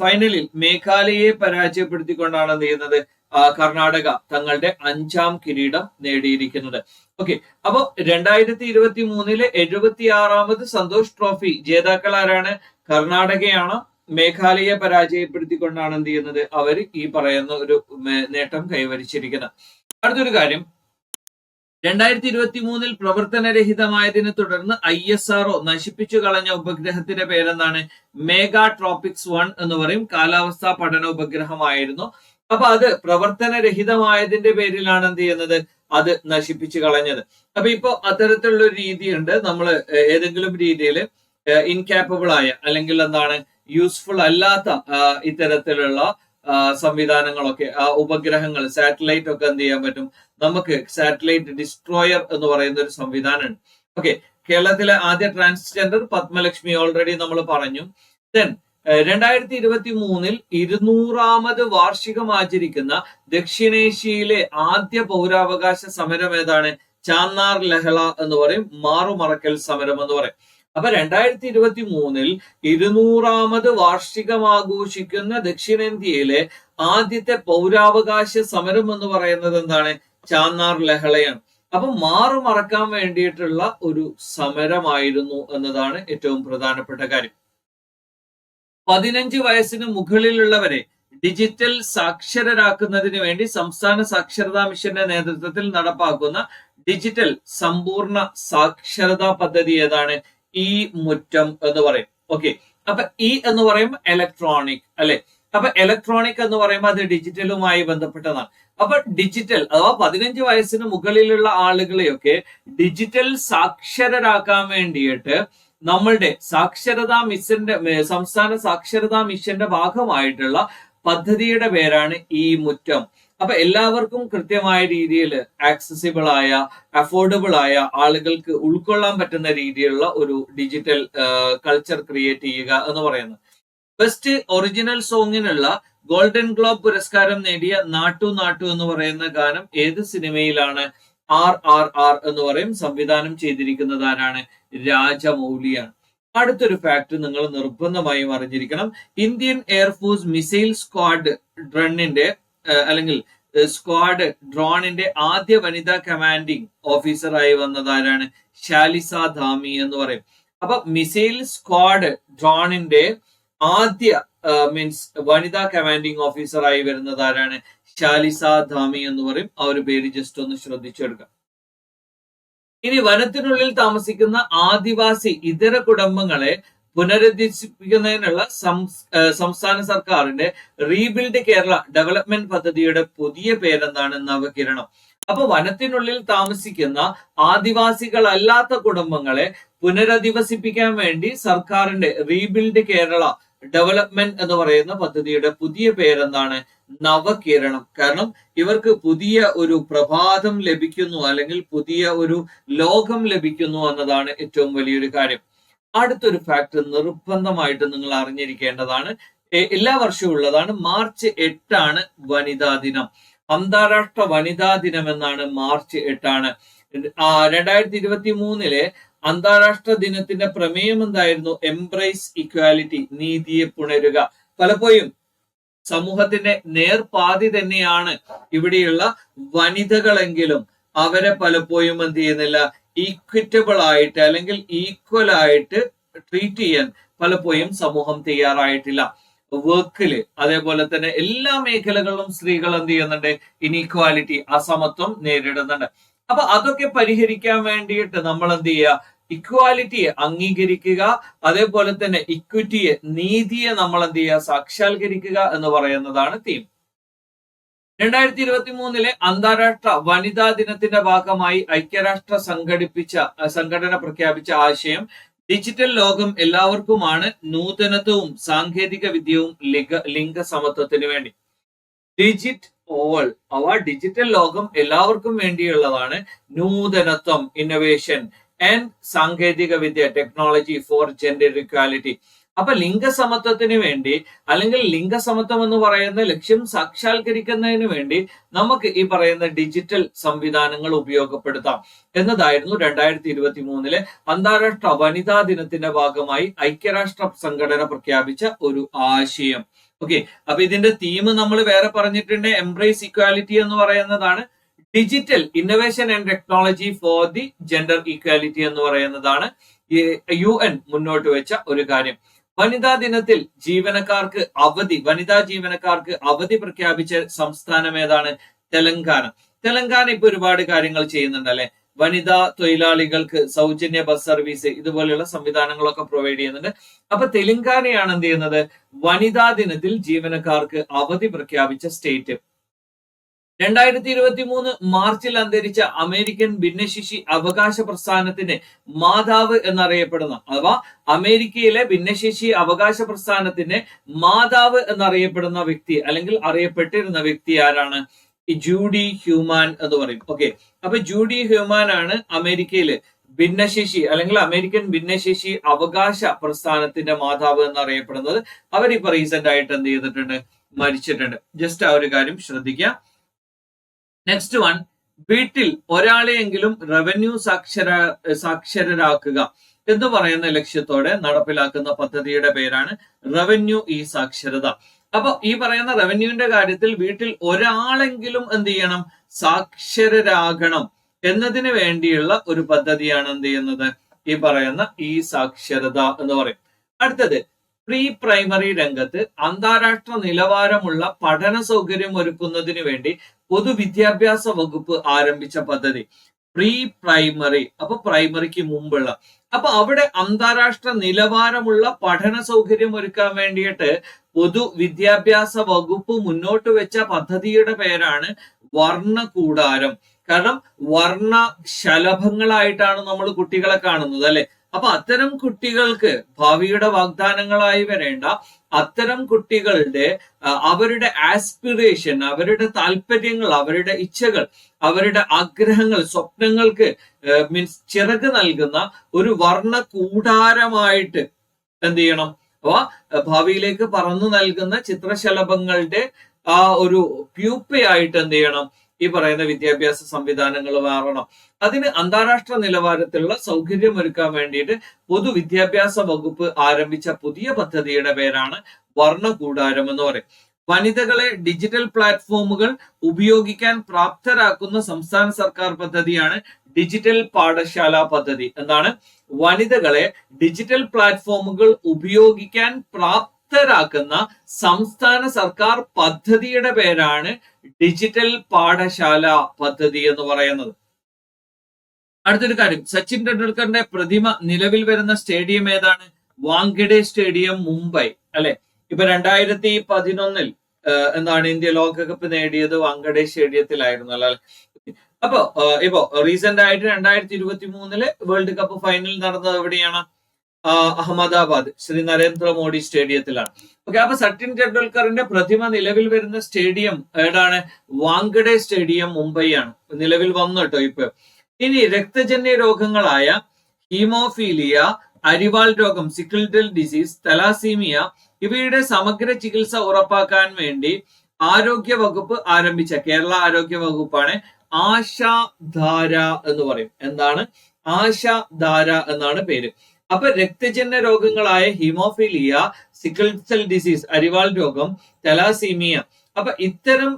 A: ഫൈനലിൽ മേഘാലയയെ പരാജയപ്പെടുത്തിക്കൊണ്ടാണ് എന്ത് ചെയ്യുന്നത് കർണാടക തങ്ങളുടെ 5ാം കിരീടം നേടിയിരിക്കുന്നത്. ഓക്കെ, അപ്പോ 2023 76ാമത് സന്തോഷ് ട്രോഫി ജേതാക്കൾ ആരാണ്? കർണാടകയാണ്. മേഘാലയയെ പരാജയപ്പെടുത്തിക്കൊണ്ടാണ് എന്ത് ചെയ്യുന്നത് അവർ ഈ പറയുന്ന ഒരു നേട്ടം കൈവരിച്ചിരിക്കുന്നത്. അടുത്തൊരു കാര്യം, 2023 പ്രവർത്തനരഹിതമായതിനെ തുടർന്ന് ISRO നശിപ്പിച്ചു കളഞ്ഞ ഉപഗ്രഹത്തിന്റെ പേരെന്താണ്? മെഗാ ട്രോപിക്സ് 1 എന്ന് പറയും. കാലാവസ്ഥാ പഠന ഉപഗ്രഹമായിരുന്നു. അപ്പൊ അത് പ്രവർത്തനരഹിതമായതിന്റെ പേരിലാണ് എന്ത് ചെയ്യുന്നത് അത് നശിപ്പിച്ചു കളഞ്ഞത്. അപ്പൊ ഇപ്പൊ അത്തരത്തിലുള്ള ഒരു രീതിയുണ്ട്, നമ്മൾ ഏതെങ്കിലും രീതിയിൽ ഇൻകാപ്പബിൾ ആയ അല്ലെങ്കിൽ എന്താണ് യൂസ്ഫുൾ അല്ലാത്ത ഇത്തരത്തിലുള്ള സംവിധാനങ്ങളൊക്കെ ഉപഗ്രഹങ്ങൾ സാറ്റലൈറ്റ് ഒക്കെ എന്ത് ചെയ്യാൻ പറ്റും? നമുക്ക് സാറ്റലൈറ്റ് ഡിസ്ട്രോയർ എന്ന് പറയുന്ന ഒരു സംവിധാനമാണ്. ഓക്കെ, കേരളത്തിലെ ആദ്യ ട്രാൻസ്ജെൻഡർ പത്മലക്ഷ്മി ഓൾറെഡി നമ്മൾ പറഞ്ഞു. ദെൻ 2023 200ാമത് വാർഷികം ആചരിക്കുന്ന ദക്ഷിണേഷ്യയിലെ ആദ്യ പൗരാവകാശ സമരം ഏതാണ്? ചാന്നാർ ലഹള എന്ന് പറയും, മാറുമറക്കൽ സമരം എന്ന് പറയും. അപ്പൊ 2023 200ാമത് വാർഷികം ആഘോഷിക്കുന്ന ദക്ഷിണേന്ത്യയിലെ ആദ്യത്തെ പൗരാവകാശ സമരം എന്ന് പറയുന്നത് എന്താണ്? ചാന്നാർ ലഹളയാണ്. അപ്പൊ മറക്കാൻ വേണ്ടിയിട്ടുള്ള ഒരു സമരമായിരുന്നു എന്നതാണ് ഏറ്റവും പ്രധാനപ്പെട്ട കാര്യം. 15 വയസ്സിന് മുകളിലുള്ളവരെ ഡിജിറ്റൽ സാക്ഷരരാക്കുന്നതിന് വേണ്ടി സംസ്ഥാന സാക്ഷരതാ മിഷന്റെ നേതൃത്വത്തിൽ നടപ്പാക്കുന്ന ഡിജിറ്റൽ സമ്പൂർണ്ണ സാക്ഷരതാ പദ്ധതി ഏതാണ്? ഈ മുറ്റം എന്ന് പറയും. ഓക്കെ, അപ്പൊ ഈ എന്ന് പറയുമ്പോൾ ഇലക്ട്രോണിക് അല്ലെ. അപ്പൊ ഇലക്ട്രോണിക് എന്ന് പറയുമ്പോൾ അത് ഡിജിറ്റലുമായി ബന്ധപ്പെട്ടതാണ്. അപ്പൊ ഡിജിറ്റൽ അഥവാ 15 വയസ്സിന് മുകളിലുള്ള ആളുകളെയൊക്കെ ഡിജിറ്റൽ സാക്ഷരരാക്കാൻ വേണ്ടിയിട്ട് നമ്മളുടെ സാക്ഷരതാ മിഷന്റെ സംസ്ഥാന സാക്ഷരതാ മിഷന്റെ ഭാഗമായിട്ടുള്ള പദ്ധതിയുടെ പേരാണ് ഈ മുറ്റം. അപ്പൊ എല്ലാവർക്കും കൃത്യമായ രീതിയിൽ ആക്സസിബിൾ ആയ, അഫോർഡബിൾ ആയ, ആളുകൾക്ക് ഉൾക്കൊള്ളാൻ പറ്റുന്ന രീതിയിലുള്ള ഒരു ഡിജിറ്റൽ കൾച്ചർ ക്രിയേറ്റ് ചെയ്യുക എന്ന് പറയുന്നത്. ബെസ്റ്റ് ഒറിജിനൽ സോങ്ങിനുള്ള ഗോൾഡൻ ഗ്ലോബ് പുരസ്കാരം നേടിയ നാട്ടു നാട്ടു എന്ന് പറയുന്ന ഗാനം ഏത് സിനിമയിലാണ്? RRR എന്ന് പറയും. സംവിധാനം ചെയ്തിരിക്കുന്നത് ആരാണ്? രാജമൗലിയാണ്. അടുത്തൊരു ഫാക്ട് നിങ്ങൾ നിർബന്ധമായും അറിഞ്ഞിരിക്കണം. ഇന്ത്യൻ എയർഫോഴ്സ് മിസൈൽ സ്ക്വാഡ് ഡ്രണിന്റെ അല്ലെങ്കിൽ സ്ക്വാഡ് ഡ്രോണിന്റെ ആദ്യ വനിതാ കമാൻഡിംഗ് ഓഫീസറായി വന്നത് ആരാണ്? ശാലിസ ധാമി എന്ന് പറയും. അപ്പൊ മിസൈൽ സ്ക്വാഡ് ഡ്രോണിന്റെ ആദ്യ മീൻസ് വനിതാ കമാൻഡിംഗ് ഓഫീസറായി വരുന്നത് ആരാണ്? ശാലിസ ധാമി എന്ന് പറയും. ആ ഒരു പേര് ജസ്റ്റ് ഒന്ന് ശ്രദ്ധിച്ചെടുക്കാം. ഇനി വനത്തിനുള്ളിൽ താമസിക്കുന്ന ആദിവാസി ഇതര കുടുംബങ്ങളെ പുനരധിവസിപ്പിക്കുന്നതിനുള്ള സംസ്ഥാന സർക്കാരിന്റെ റീബിൽഡ് കേരള ഡെവലപ്മെന്റ് പദ്ധതിയുടെ പുതിയ പേരെന്താണ്? നവകിരണം. അപ്പൊ വനത്തിനുള്ളിൽ താമസിക്കുന്ന ആദിവാസികളല്ലാത്ത കുടുംബങ്ങളെ പുനരധിവസിപ്പിക്കാൻ വേണ്ടി സർക്കാരിന്റെ റീബിൽഡ് കേരള ഡെവലപ്മെന്റ് എന്ന് പറയുന്ന പദ്ധതിയുടെ പുതിയ പേരെന്താണ്? നവകിരണം. കാരണം ഇവർക്ക് പുതിയ ഒരു പ്രഭാതം ലഭിക്കുന്നു, അല്ലെങ്കിൽ പുതിയ ഒരു ലോകം ലഭിക്കുന്നു എന്നതാണ് ഏറ്റവും വലിയൊരു കാര്യം. അടുത്തൊരു ഫാക്ട് നിർബന്ധമായിട്ട് നിങ്ങൾ അറിഞ്ഞിരിക്കേണ്ടതാണ്, എല്ലാ വർഷവും ഉള്ളതാണ്. മാർച്ച് 8 വനിതാ ദിനം. അന്താരാഷ്ട്ര വനിതാ ദിനം എന്നാണ്. മാർച്ച് 8. 2023 അന്താരാഷ്ട്ര ദിനത്തിന്റെ പ്രമേയം എന്തായിരുന്നു? എംബ്രേസ് ഇക്വാലിറ്റി, നീതിയെ പുണരുക. പലപ്പോഴും സമൂഹത്തിന്റെ നേർപാതി തന്നെയാണ് ഇവിടെയുള്ള വനിതകളെങ്കിലും അവരെ പലപ്പോഴും എന്ത് ചെയ്യുന്നില്ല, ഈക്വിറ്റബിൾ ആയിട്ട് അല്ലെങ്കിൽ ഈക്വൽ ആയിട്ട് ട്രീറ്റ് ചെയ്യാൻ പലപ്പോഴും സമൂഹം തയ്യാറായിട്ടില്ല. വർക്കില് അതേപോലെ തന്നെ എല്ലാ മേഖലകളിലും സ്ത്രീകൾ എന്ത് ചെയ്യുന്നുണ്ട്? ഇനീക്വാലിറ്റി, അസമത്വം നേരിടുന്നുണ്ട്. അപ്പൊ അതൊക്കെ പരിഹരിക്കാൻ വേണ്ടിയിട്ട് നമ്മൾ എന്ത് ചെയ്യുക? ഇക്വാലിറ്റിയെ അംഗീകരിക്കുക, അതേപോലെ തന്നെ ഇക്വിറ്റിയെ, നീതിയെ നമ്മൾ എന്ത് ചെയ്യുക? സാക്ഷാത്കരിക്കുക എന്ന് പറയുന്നതാണ് തീം. 2023 അന്താരാഷ്ട്ര വനിതാ ദിനത്തിന്റെ ഭാഗമായി ഐക്യരാഷ്ട്ര സംഘടന പ്രഖ്യാപിച്ച ആശയം ഡിജിറ്റൽ ലോകം എല്ലാവർക്കുമാണ്, നൂതനത്വവും സാങ്കേതിക വിദ്യയും ലിംഗസമത്വത്തിന് വേണ്ടി. ഡിജിറ്റ് ഓൾ അഥവാ ഡിജിറ്റൽ ലോകം എല്ലാവർക്കും വേണ്ടിയുള്ളതാണ്. നൂതനത്വം, ഇന്നോവേഷൻ ആൻഡ് സാങ്കേതിക വിദ്യ, ടെക്നോളജി ഫോർ ജെൻഡർ ഇക്വാലിറ്റി. അപ്പൊ ലിംഗസമത്വത്തിന് വേണ്ടി അല്ലെങ്കിൽ ലിംഗസമത്വം എന്ന് പറയുന്ന ലക്ഷ്യം സാക്ഷാത്കരിക്കുന്നതിന് വേണ്ടി നമുക്ക് ഈ പറയുന്ന ഡിജിറ്റൽ സംവിധാനങ്ങൾ ഉപയോഗപ്പെടുത്താം എന്നതായിരുന്നു 2023 അന്താരാഷ്ട്ര വനിതാ ദിനത്തിന്റെ ഭാഗമായി ഐക്യരാഷ്ട്ര സംഘടന പ്രഖ്യാപിച്ച ഒരു ആശയം. ഓക്കെ, അപ്പൊ ഇതിന്റെ തീം നമ്മൾ വേറെ പറഞ്ഞിട്ടുണ്ട്. എംബ്രേസ് ഇക്വാലിറ്റി എന്ന് പറയുന്നതാണ്. Digital innovation and technology for the gender equality എന്ന് പറയുന്നതാണ് UN മുന്നോട്ട് വെച്ച ഒരു കാര്യം. വനിതാ ദിനത്തിൽ വനിതാ ജീവനക്കാർക്ക് അവധി പ്രഖ്യാപിച്ച സംസ്ഥാനം ഏതാണ്? തെലങ്കാന. തെലങ്കാന ഇപ്പൊ ഒരുപാട് കാര്യങ്ങൾ ചെയ്യുന്നുണ്ട് അല്ലെ. വനിതാ തൊഴിലാളികൾക്ക് സൗജന്യ ബസ് സർവീസ്, ഇതുപോലെയുള്ള സംവിധാനങ്ങളൊക്കെ പ്രൊവൈഡ് ചെയ്യുന്നുണ്ട്. അപ്പൊ തെലങ്കാനയാണ് എന്ത് ചെയ്യുന്നത്? വനിതാ ദിനത്തിൽ ജീവനക്കാർക്ക് അവധി പ്രഖ്യാപിച്ച സ്റ്റേറ്റ്. 2023 മാർച്ചിൽ അന്തരിച്ച അമേരിക്കൻ ഭിന്നശേഷി അവകാശ പ്രസ്ഥാനത്തിന്റെ മാതാവ് എന്നറിയപ്പെടുന്ന അഥവാ അമേരിക്കയിലെ ഭിന്നശേഷി അവകാശ പ്രസ്ഥാനത്തിന്റെ മാതാവ് എന്നറിയപ്പെടുന്ന വ്യക്തി അല്ലെങ്കിൽ അറിയപ്പെട്ടിരുന്ന വ്യക്തി ആരാണ്? ജൂഡി ഹ്യൂമാൻ എന്ന് പറയും. ഓക്കെ, അപ്പൊ ജൂഡി ഹ്യൂമാൻ ആണ് അമേരിക്കയിലെ ഭിന്നശേഷി അല്ലെങ്കിൽ അമേരിക്കൻ ഭിന്നശേഷി അവകാശ പ്രസ്ഥാനത്തിന്റെ മാതാവ് എന്നറിയപ്പെടുന്നത്. അവരിപ്പോ റീസെന്റ് ആയിട്ട് എന്ത് ചെയ്തിട്ടുണ്ട്? മരിച്ചിട്ടുണ്ട്. ജസ്റ്റ് ആ ഒരു കാര്യം ശ്രദ്ധിക്കുക. നെക്സ്റ്റ് വൺ, വീട്ടിൽ ഒരാളെയെങ്കിലും റവന്യൂ സാക്ഷരരാക്കുക എന്ന് പറയുന്ന ലക്ഷ്യത്തോടെ നടപ്പിലാക്കുന്ന പദ്ധതിയുടെ പേരാണ് റവന്യൂ ഇ സാക്ഷരത. അപ്പൊ ഈ പറയുന്ന റവന്യൂവിന്റെ കാര്യത്തിൽ വീട്ടിൽ ഒരാളെങ്കിലും എന്ത് ചെയ്യണം? സാക്ഷരരാകണം എന്നതിന് വേണ്ടിയുള്ള ഒരു പദ്ധതിയാണ് എന്ത് ചെയ്യുന്നത്, ഈ പറയുന്ന ഈ സാക്ഷരത എന്ന് പറയും. അടുത്തത് പ്രീ പ്രൈമറി രംഗത്ത് അന്താരാഷ്ട്ര നിലവാരമുള്ള പഠന സൗകര്യം ഒരുക്കുന്നതിന് വേണ്ടി പൊതുവിദ്യാഭ്യാസ വകുപ്പ് ആരംഭിച്ച പദ്ധതി. പ്രീ പ്രൈമറി, അപ്പൊ പ്രൈമറിക്ക് മുമ്പുള്ള, അപ്പൊ അവിടെ അന്താരാഷ്ട്ര നിലവാരമുള്ള പഠന സൗകര്യം ഒരുക്കാൻ വേണ്ടിയിട്ട് പൊതുവിദ്യാഭ്യാസ വകുപ്പ് മുന്നോട്ട് വെച്ച പദ്ധതിയുടെ പേരാണ് വർണ്ണകൂടാരം. കാരണം വർണ്ണ ശലഭങ്ങളായിട്ടാണ് നമ്മൾ കുട്ടികളെ കാണുന്നത്, അല്ലെ? അപ്പൊ അത്തരം കുട്ടികൾക്ക് ഭാവിയുടെ വാഗ്ദാനങ്ങളായി വരേണ്ട അത്തരം കുട്ടികളുടെ അവരുടെ ആസ്പിറേഷൻ, അവരുടെ താല്പര്യങ്ങൾ, അവരുടെ ഇച്ഛകൾ, അവരുടെ ആഗ്രഹങ്ങൾ, സ്വപ്നങ്ങൾക്ക് മീൻസ് ചിറക് നൽകുന്ന ഒരു വർണ്ണ കൂടാരമായിട്ട് എന്ത് ചെയ്യണം, അപ്പൊ ഭാവിയിലേക്ക് പറന്നു നൽകുന്ന ചിത്രശലഭങ്ങളുടെ ആ ഒരു പ്യൂപ്പയായിട്ട് എന്ത് ചെയ്യണം, ഈ പറയുന്ന വിദ്യാഭ്യാസ സംവിധാനങ്ങൾ മാറണം. അതിന് അന്താരാഷ്ട്ര നിലവാരത്തിലുള്ള സൗകര്യം ഒരുക്കാൻ വേണ്ടിയിട്ട് പൊതുവിദ്യാഭ്യാസ വകുപ്പ് ആരംഭിച്ച പുതിയ പദ്ധതിയുടെ പേരാണ് വർണ്ണകൂടാരം എന്ന് പറയും. വനിതകളെ ഡിജിറ്റൽ പ്ലാറ്റ്ഫോമുകൾ ഉപയോഗിക്കാൻ പ്രാപ്തരാക്കുന്ന സംസ്ഥാന സർക്കാർ പദ്ധതിയാണ് ഡിജിറ്റൽ പാഠശാല പദ്ധതി. എന്താണ്? വനിതകളെ ഡിജിറ്റൽ പ്ലാറ്റ്ഫോമുകൾ ഉപയോഗിക്കാൻ പ്രാപ്തരാക്കുന്ന സംസ്ഥാന സർക്കാർ പദ്ധതിയുടെ പേരാണ് ഡിജിറ്റൽ പാഠശാല പദ്ധതി എന്ന് പറയുന്നത്. അടുത്തൊരു കാര്യം, സച്ചിൻ ടെണ്ടുൽക്കറിന്റെ പ്രതിമ നിലവിൽ വരുന്ന സ്റ്റേഡിയം ഏതാണ്? വാങ്കഡെ സ്റ്റേഡിയം, മുംബൈ, അല്ലെ? ഇപ്പൊ 2011 എന്താണ് ഇന്ത്യ ലോകകപ്പ് നേടിയത് വാങ്കഡെ സ്റ്റേഡിയത്തിലായിരുന്നു, അല്ലെ? അപ്പൊ ഇപ്പോ റീസെന്റ് ആയിട്ട് 2023 വേൾഡ് കപ്പ് ഫൈനൽ നടന്നത് എവിടെയാണ്? അഹമ്മദാബാദ് ശ്രീ നരേന്ദ്രമോദി സ്റ്റേഡിയത്തിലാണ്. ഓക്കെ, അപ്പൊ സച്ചിൻ ടെണ്ടുൽക്കറിന്റെ പ്രതിമ നിലവിൽ വരുന്ന സ്റ്റേഡിയം ഏതാണ്? വാങ്കഡെ സ്റ്റേഡിയം, മുംബൈ ആണ്. നിലവിൽ വന്നു കേട്ടോ ഇപ്പൊ. ഇനി രക്തജന്യ രോഗങ്ങളായ ഹീമോഫീലിയ, അരിവാൾ രോഗം, സിക്കിൾ സെൽ ഡിസീസ്, തലാസീമിയ ഇവയുടെ സമഗ്ര ചികിത്സ ഉറപ്പാക്കാൻ വേണ്ടി ആരോഗ്യ വകുപ്പ് ആരംഭിച്ച, കേരള ആരോഗ്യ വകുപ്പാണ് ആശാധാര എന്ന് പറയും. എന്താണ്? ആശാധാര എന്നാണ് പേര്. അപ്പൊ രക്തജന്യ രോഗങ്ങളായ ഹീമോഫീലിയ, സിക്കിൾ സെൽ ഡിസീസ്, അരിവാൾ രോഗം, തലാസീമിയ, അപ്പൊ ഇത്തരം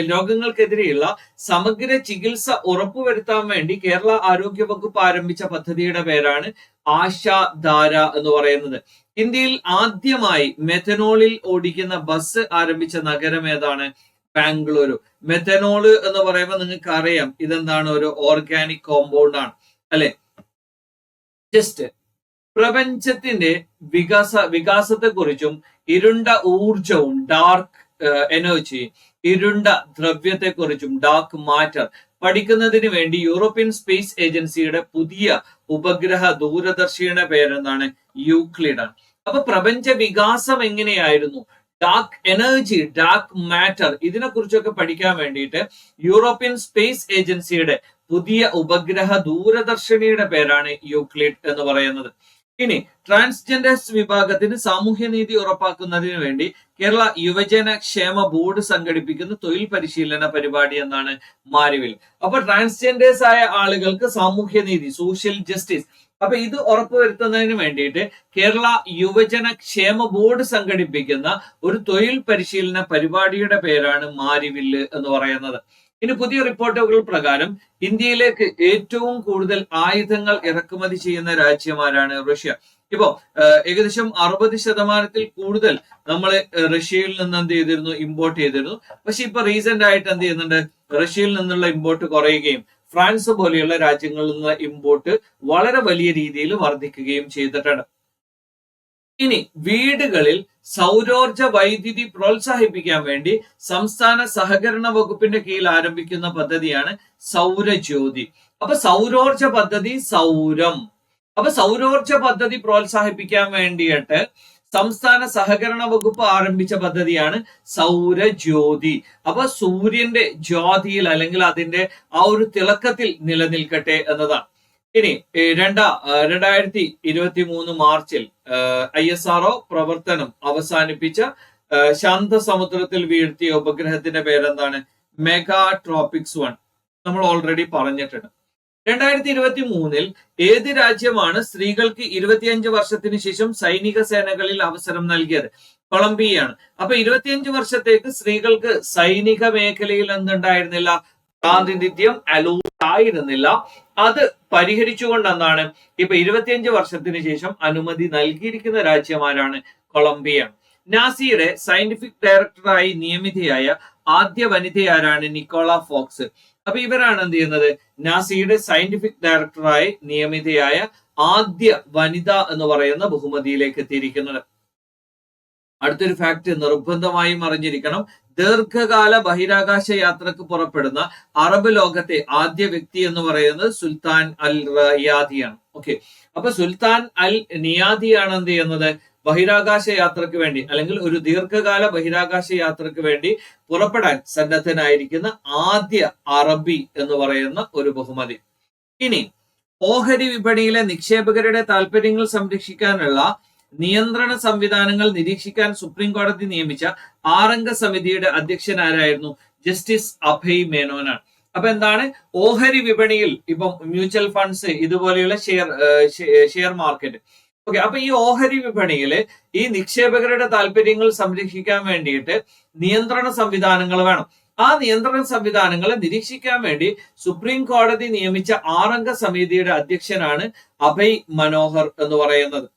A: രോഗങ്ങൾക്കെതിരെയുള്ള സമഗ്ര ചികിത്സ ഉറപ്പുവരുത്താൻ വേണ്ടി കേരള ആരോഗ്യ വകുപ്പ് ആരംഭിച്ച പദ്ധതിയുടെ പേരാണ് ആശാധാര എന്ന് പറയുന്നത്. ഇന്ത്യയിൽ ആദ്യമായി മെഥനോളിൽ ഓടിക്കുന്ന ബസ് ആരംഭിച്ച നഗരം ഏതാണ്? ബാംഗ്ലൂരു. മെഥനോള് എന്ന് പറയുമ്പോൾ നിങ്ങൾക്ക് അറിയാം ഇതെന്താണ്? ഒരു ഓർഗാനിക് കോമ്പൗണ്ട് ആണ്, അല്ലെ? ജസ്റ്റ് പ്രപഞ്ചത്തിന്റെ വികാസത്തെക്കുറിച്ചും ഇരുണ്ട ഊർജവും, ഡാർക്ക് എനർജി, ഇരുണ്ട ദ്രവ്യത്തെക്കുറിച്ചും, ഡാർക്ക് മാറ്റർ പഠിക്കുന്നതിന് വേണ്ടി യൂറോപ്യൻ സ്പേസ് ഏജൻസിയുടെ പുതിയ ഉപഗ്രഹ ദൂരദർശിയുടെ പേരെന്താണ്? യൂക്ലിഡ് ആണ്. അപ്പൊ പ്രപഞ്ച വികാസം എങ്ങനെയായിരുന്നു, ഡാർക്ക് എനർജി, ഡാർക്ക് മാറ്റർ, ഇതിനെ കുറിച്ചൊക്കെ പഠിക്കാൻ വേണ്ടിയിട്ട് യൂറോപ്യൻ സ്പേസ് ഏജൻസിയുടെ പുതിയ ഉപഗ്രഹ ദൂരദർശിനിയുടെ പേരാണ് യൂക്ലിഡ് എന്ന് പറയുന്നത്. ഇനി ട്രാൻസ്ജെൻഡേഴ്സ് വിഭാഗത്തിന് സാമൂഹ്യനീതി ഉറപ്പാക്കുന്നതിന് വേണ്ടി കേരള യുവജന ക്ഷേമ ബോർഡ് സംഘടിപ്പിക്കുന്ന തൊഴിൽ പരിശീലന പരിപാടി എന്നാണ് മാരിവിൽ. അപ്പൊ ട്രാൻസ്ജെൻഡേഴ്സ് ആയ ആളുകൾക്ക് സാമൂഹ്യനീതി, സോഷ്യൽ ജസ്റ്റിസ്, അപ്പൊ ഇത് ഉറപ്പുവരുത്തുന്നതിന് വേണ്ടിയിട്ട് കേരള യുവജന ക്ഷേമ ബോർഡ് സംഘടിപ്പിക്കുന്ന ഒരു തൊഴിൽ പരിശീലന പരിപാടിയുടെ പേരാണ് മാരിവില്ല് എന്ന് പറയുന്നത്. ഇനി പുതിയ റിപ്പോർട്ടുകൾ പ്രകാരം ഇന്ത്യയിലേക്ക് ഏറ്റവും കൂടുതൽ ആയുധങ്ങൾ ഇറക്കുമതി ചെയ്യുന്ന രാജ്യമാരാണ്? റഷ്യ. ഇപ്പോ ഏകദേശം 60% കൂടുതൽ നമ്മൾ റഷ്യയിൽ നിന്ന് എന്ത് ചെയ്തിരുന്നു? ഇമ്പോർട്ട് ചെയ്തിരുന്നു. പക്ഷെ ഇപ്പൊ റീസെന്റ് ആയിട്ട് എന്ത് ചെയ്യുന്നുണ്ട്? റഷ്യയിൽ നിന്നുള്ള ഇമ്പോർട്ട് കുറയുകയും ഫ്രാൻസ് പോലെയുള്ള രാജ്യങ്ങളിൽ നിന്ന് ഇമ്പോർട്ട് വളരെ വലിയ രീതിയിൽ വർദ്ധിക്കുകയും ചെയ്തിട്ടുണ്ട്. ഇനി വീടുകളിൽ സൗരോർജ വൈദ്യുതി പ്രോത്സാഹിപ്പിക്കാൻ വേണ്ടി സംസ്ഥാന സഹകരണ വകുപ്പിന്റെ കീഴിൽ ആരംഭിക്കുന്ന പദ്ധതിയാണ് സൗരജ്യോതി. അപ്പൊ സൗരോർജ പദ്ധതി, സൗരം. അപ്പൊ സൗരോർജ പദ്ധതി പ്രോത്സാഹിപ്പിക്കാൻ വേണ്ടിയിട്ട് സംസ്ഥാന സഹകരണ വകുപ്പ് ആരംഭിച്ച പദ്ധതിയാണ് സൗരജ്യോതി. അപ്പൊ സൂര്യന്റെ ജ്യോതിയിൽ അല്ലെങ്കിൽ അതിന്റെ ആ ഒരു തിളക്കത്തിൽ നിലനിൽക്കട്ടെ എന്നതാണ്. ഇനി 2023 മാർച്ചിൽ ISRO പ്രവർത്തനം അവസാനിപ്പിച്ച ശാന്തസമുദ്രത്തിൽ വീഴ്ത്തിയ ഉപഗ്രഹത്തിന്റെ പേരെന്താണ്? മെഗാട്രോപിക്സ് 1. നമ്മൾ ഓൾറെഡി പറഞ്ഞിട്ടുണ്ട്. 2023 ഏത് രാജ്യമാണ് സ്ത്രീകൾക്ക് 25 വർഷത്തിന് ശേഷം സൈനിക സേനകളിൽ അവസരം നൽകിയത്? കൊളംബിയയാണ്. അപ്പൊ 25 വർഷത്തേക്ക് സ്ത്രീകൾക്ക് സൈനിക മേഖലയിൽ എന്തുണ്ടായിരുന്നില്ല? പ്രാതിനിധ്യം അലൗഡ് ആയിരുന്നില്ല. അത് പരിഹരിച്ചുകൊണ്ടെന്നാണ് ഇപ്പൊ 25 വർഷത്തിന് ശേഷം അനുമതി നൽകിയിരിക്കുന്ന രാജ്യമാരാണ് കൊളംബിയ. നാസിയുടെ സയന്റിഫിക് ഡയറക്ടറായി നിയമിതയായ ആദ്യ വനിതയാരാണ്? Nikola Fox. അപ്പൊ ഇവരാണ് എന്ത് ചെയ്യുന്നത്? നാസിയുടെ സയന്റിഫിക് ഡയറക്ടറായി നിയമിതയായ ആദ്യ വനിത എന്ന് പറയുന്ന ബഹുമതിയിലേക്ക് എത്തിയിരിക്കുന്നത്. അടുത്തൊരു ഫാക്ട് നിർബന്ധമായും അറിഞ്ഞിരിക്കണം. ദീർഘകാല ബഹിരാകാശ യാത്രക്ക് പുറപ്പെടുന്ന അറബ് ലോകത്തെ ആദ്യ വ്യക്തി എന്ന് പറയുന്നത് സുൽത്താൻ അൽ റിയാദിയാണ്. ഓക്കെ, അപ്പൊ സുൽത്താൻ അൽ നിയാദിയാണ് എന്ത് ചെയ്യുന്നത്? ബഹിരാകാശ യാത്രക്ക് വേണ്ടി അല്ലെങ്കിൽ ഒരു ദീർഘകാല ബഹിരാകാശ യാത്രക്ക് വേണ്ടി പുറപ്പെടാൻ സന്നദ്ധനായിരിക്കുന്ന ആദ്യ അറബി എന്ന് പറയുന്ന ഒരു ബഹുമതി. ഇനി ഓഹരി വിപണിയിലെ നിക്ഷേപകരുടെ താല്പര്യങ്ങൾ സംരക്ഷിക്കാനുള്ള നിയന്ത്രണ സംവിധാനങ്ങൾ നിരീക്ഷിക്കാൻ സുപ്രീം കോടതി നിയമിച്ച 6-അംഗ സമിതിയുടെ അധ്യക്ഷൻ ആരായിരുന്നു? ജസ്റ്റിസ് അഭയ് മേനോനാണ്. അപ്പൊ എന്താണ്? ഓഹരി വിപണിയിൽ ഇപ്പം മ്യൂച്വൽ ഫണ്ട്സ് ഇതുപോലെയുള്ള ഷെയർ മാർക്കറ്റ്. ഓക്കെ, അപ്പൊ ഈ ഓഹരി വിപണിയിൽ ഈ നിക്ഷേപകരുടെ താല്പര്യങ്ങൾ സംരക്ഷിക്കാൻ വേണ്ടിയിട്ട് നിയന്ത്രണ സംവിധാനങ്ങൾ വേണം. ആ നിയന്ത്രണ സംവിധാനങ്ങളെ നിരീക്ഷിക്കാൻ വേണ്ടി സുപ്രീം കോടതി നിയമിച്ച 6-അംഗ സമിതിയുടെ അധ്യക്ഷനാണ് അഭയ് മനോഹർ എന്ന് പറയുന്നത്.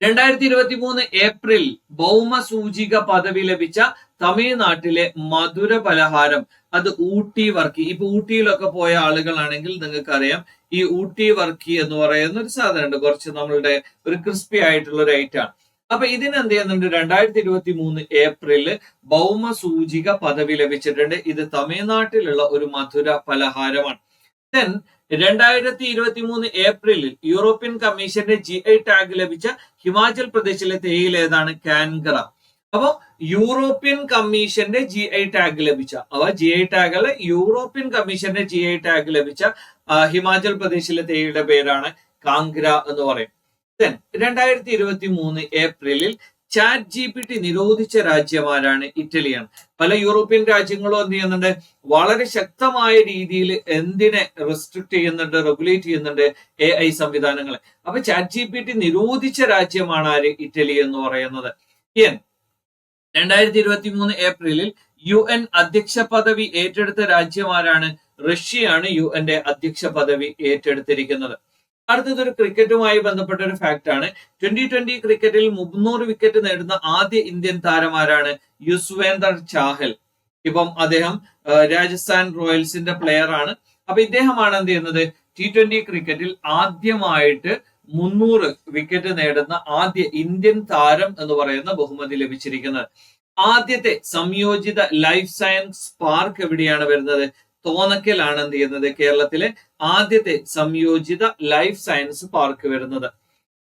A: 2023 ഏപ്രിൽ ഭൗമസൂചിക പദവി ലഭിച്ച തമിഴ്നാട്ടിലെ മധുര പലഹാരം അത് ഊട്ടി വർക്കി. ഇപ്പൊ ഊട്ടിയിലൊക്കെ പോയ ആളുകളാണെങ്കിൽ നിങ്ങൾക്ക് അറിയാം, ഈ ഊട്ടി വർക്കി എന്ന് പറയുന്ന ഒരു സാധനമുണ്ട്, കുറച്ച് നമ്മളുടെ ഒരു ക്രിസ്പി ആയിട്ടുള്ള ഒരു ഐറ്റാണ്. അപ്പൊ ഇതിനെന്ത് ചെയ്യുന്നുണ്ട്? 2023 ഏപ്രില് ഭൗമസൂചിക പദവി ലഭിച്ചിട്ടുണ്ട്. ഇത് തമിഴ്നാട്ടിലുള്ള ഒരു മധുര പലഹാരമാണ്. ദെൻ 2023 ഏപ്രിലിൽ യൂറോപ്യൻ കമ്മീഷന്റെ GI ടാഗ് ലഭിച്ച ഹിമാചൽ പ്രദേശിലെ തേയില ഏതാണ്? കാൻഗ്ര. അപ്പൊ യൂറോപ്യൻ കമ്മീഷന്റെ GI ടാഗ് ലഭിച്ച GI ടാഗ് അല്ല, യൂറോപ്യൻ കമ്മീഷന്റെ GI ടാഗ് ലഭിച്ച ഹിമാചൽ പ്രദേശിലെ തേയിലയുടെ പേരാണ് കാൻഗ്ര എന്ന് പറയും. ദെൻ 2023 ഏപ്രിലിൽ ചാറ്റ് GPT നിരോധിച്ച രാജ്യമാരാണ്? ഇറ്റലിയാണ്. പല യൂറോപ്യൻ രാജ്യങ്ങളും എന്ത് ചെയ്യുന്നുണ്ട്? വളരെ ശക്തമായ രീതിയിൽ എന്തിനെ റെസ്ട്രിക്ട് ചെയ്യുന്നുണ്ട്, റെഗുലേറ്റ് ചെയ്യുന്നുണ്ട്? AI സംവിധാനങ്ങളെ. അപ്പൊ ചാറ്റ് GPT നിരോധിച്ച രാജ്യമാണ് ആര്? ഇറ്റലി എന്ന് പറയുന്നത്. 2023 ഏപ്രിലിൽ UN അധ്യക്ഷ പദവി ഏറ്റെടുത്ത രാജ്യമാരാണ്? റഷ്യയാണ് UN അധ്യക്ഷ പദവി ഏറ്റെടുത്തിരിക്കുന്നത്. അടുത്തതൊരു ക്രിക്കറ്റുമായി ബന്ധപ്പെട്ട ഒരു ഫാക്ട് ആണ്. 2020 ക്രിക്കറ്റിൽ 300 വിക്കറ്റ് നേടുന്ന ആദ്യ ഇന്ത്യൻ താരമാരാണ്? യുസ്വേന്ദ്ര ചാഹൽ. ഇപ്പം അദ്ദേഹം രാജസ്ഥാൻ റോയൽസിന്റെ പ്ലെയർ ആണ്. അപ്പൊ ഇദ്ദേഹമാണ് എന്ത് ചെയ്യുന്നത്? T20 ക്രിക്കറ്റിൽ ആദ്യമായിട്ട് 300 വിക്കറ്റ് നേടുന്ന ആദ്യ ഇന്ത്യൻ താരം എന്ന് പറയുന്ന ബഹുമതി ലഭിച്ചിരിക്കുന്നത്. ആദ്യത്തെ സംയോജിത ലൈഫ് സയൻസ് പാർക്ക് എവിടെയാണ് വരുന്നത്? തോന്നക്കലാണ് എന്ത് ചെയ്യുന്നത്? കേരളത്തിലെ ആദ്യത്തെ സംയോജിത ലൈഫ് സയൻസ് പാർക്ക് വരുന്നത്.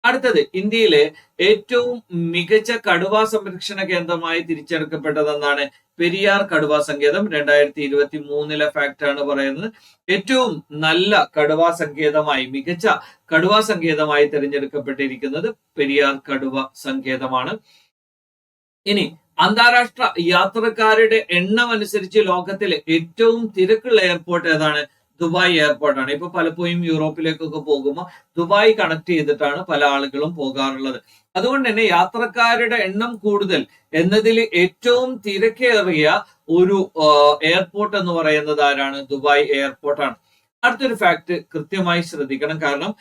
A: അടുത്തത് ഇന്ത്യയിലെ ഏറ്റവും മികച്ച കടുവാ സംരക്ഷണ കേന്ദ്രമായി തിരിച്ചെടുക്കപ്പെട്ടതെന്നാണ്? പെരിയാർ കടുവാ സങ്കേതം. 2023 ഫാക്ട് ആണ് പറയുന്നത്. ഏറ്റവും നല്ല കടുവാ സങ്കേതമായി, മികച്ച കടുവാ സങ്കേതമായി തിരഞ്ഞെടുക്കപ്പെട്ടിരിക്കുന്നത് പെരിയാർ കടുവ സങ്കേതമാണ്. ഇനി അന്താരാഷ്ട്ര യാത്രക്കാരുടെ എണ്ണം അനുസരിച്ച് ലോകത്തിലെ ഏറ്റവും തിരക്കുള്ള എയർപോർട്ട് ഏതാണ്? ദുബായ് എയർപോർട്ടാണ്. ഇപ്പൊ പലപ്പോഴും യൂറോപ്പിലേക്കൊക്കെ പോകുമ്പോൾ ദുബായ് കണക്ട് ചെയ്തിട്ടാണ് പല ആളുകളും പോകാറുള്ളത്. അതുകൊണ്ട് തന്നെ യാത്രക്കാരുടെ എണ്ണം കൂടുതൽ എന്നതിൽ ഏറ്റവും തിരക്കേറിയ ഒരു എയർപോർട്ട് എന്ന് പറയുന്നത് ആരാണ്? ദുബായ് എയർപോർട്ടാണ്. അടുത്തൊരു ഫാക്ട് കൃത്യമായി ശ്രദ്ധിക്കണം. കാരണം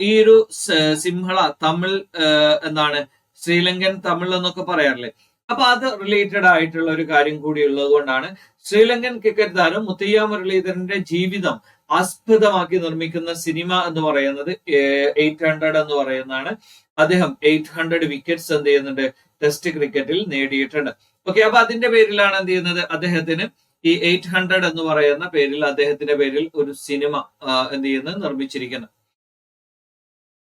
A: ഈ ഒരു സിംഹള തമിഴ് എന്താണ്, ശ്രീലങ്കൻ തമിഴ് എന്നൊക്കെ പറയാറില്ലേ? അപ്പൊ അത് റിലേറ്റഡ് ആയിട്ടുള്ള ഒരു കാര്യം കൂടി ഉള്ളത് കൊണ്ടാണ് ശ്രീലങ്കൻ ക്രിക്കറ്റ് താരം മുത്തയ്യ മുരളീധരന്റെ ജീവിതം ആസ്പദമാക്കി നിർമ്മിക്കുന്ന സിനിമ എന്ന് പറയുന്നത് 800 എന്ന് പറയുന്നതാണ്. അദ്ദേഹം 800 വിക്കറ്റ്സ് എന്ത് ചെയ്യുന്നുണ്ട്? ടെസ്റ്റ് ക്രിക്കറ്റിൽ നേടിയിട്ടുണ്ട്. ഓക്കെ, അപ്പൊ അതിന്റെ പേരിലാണ് എന്ത് ചെയ്യുന്നത്? അദ്ദേഹത്തിന് ഈ 800 എന്ന് പറയുന്ന പേരിൽ അദ്ദേഹത്തിന്റെ പേരിൽ ഒരു സിനിമ എന്ത് ചെയ്യുന്നത്? നിർമ്മിച്ചിരിക്കുന്നത്.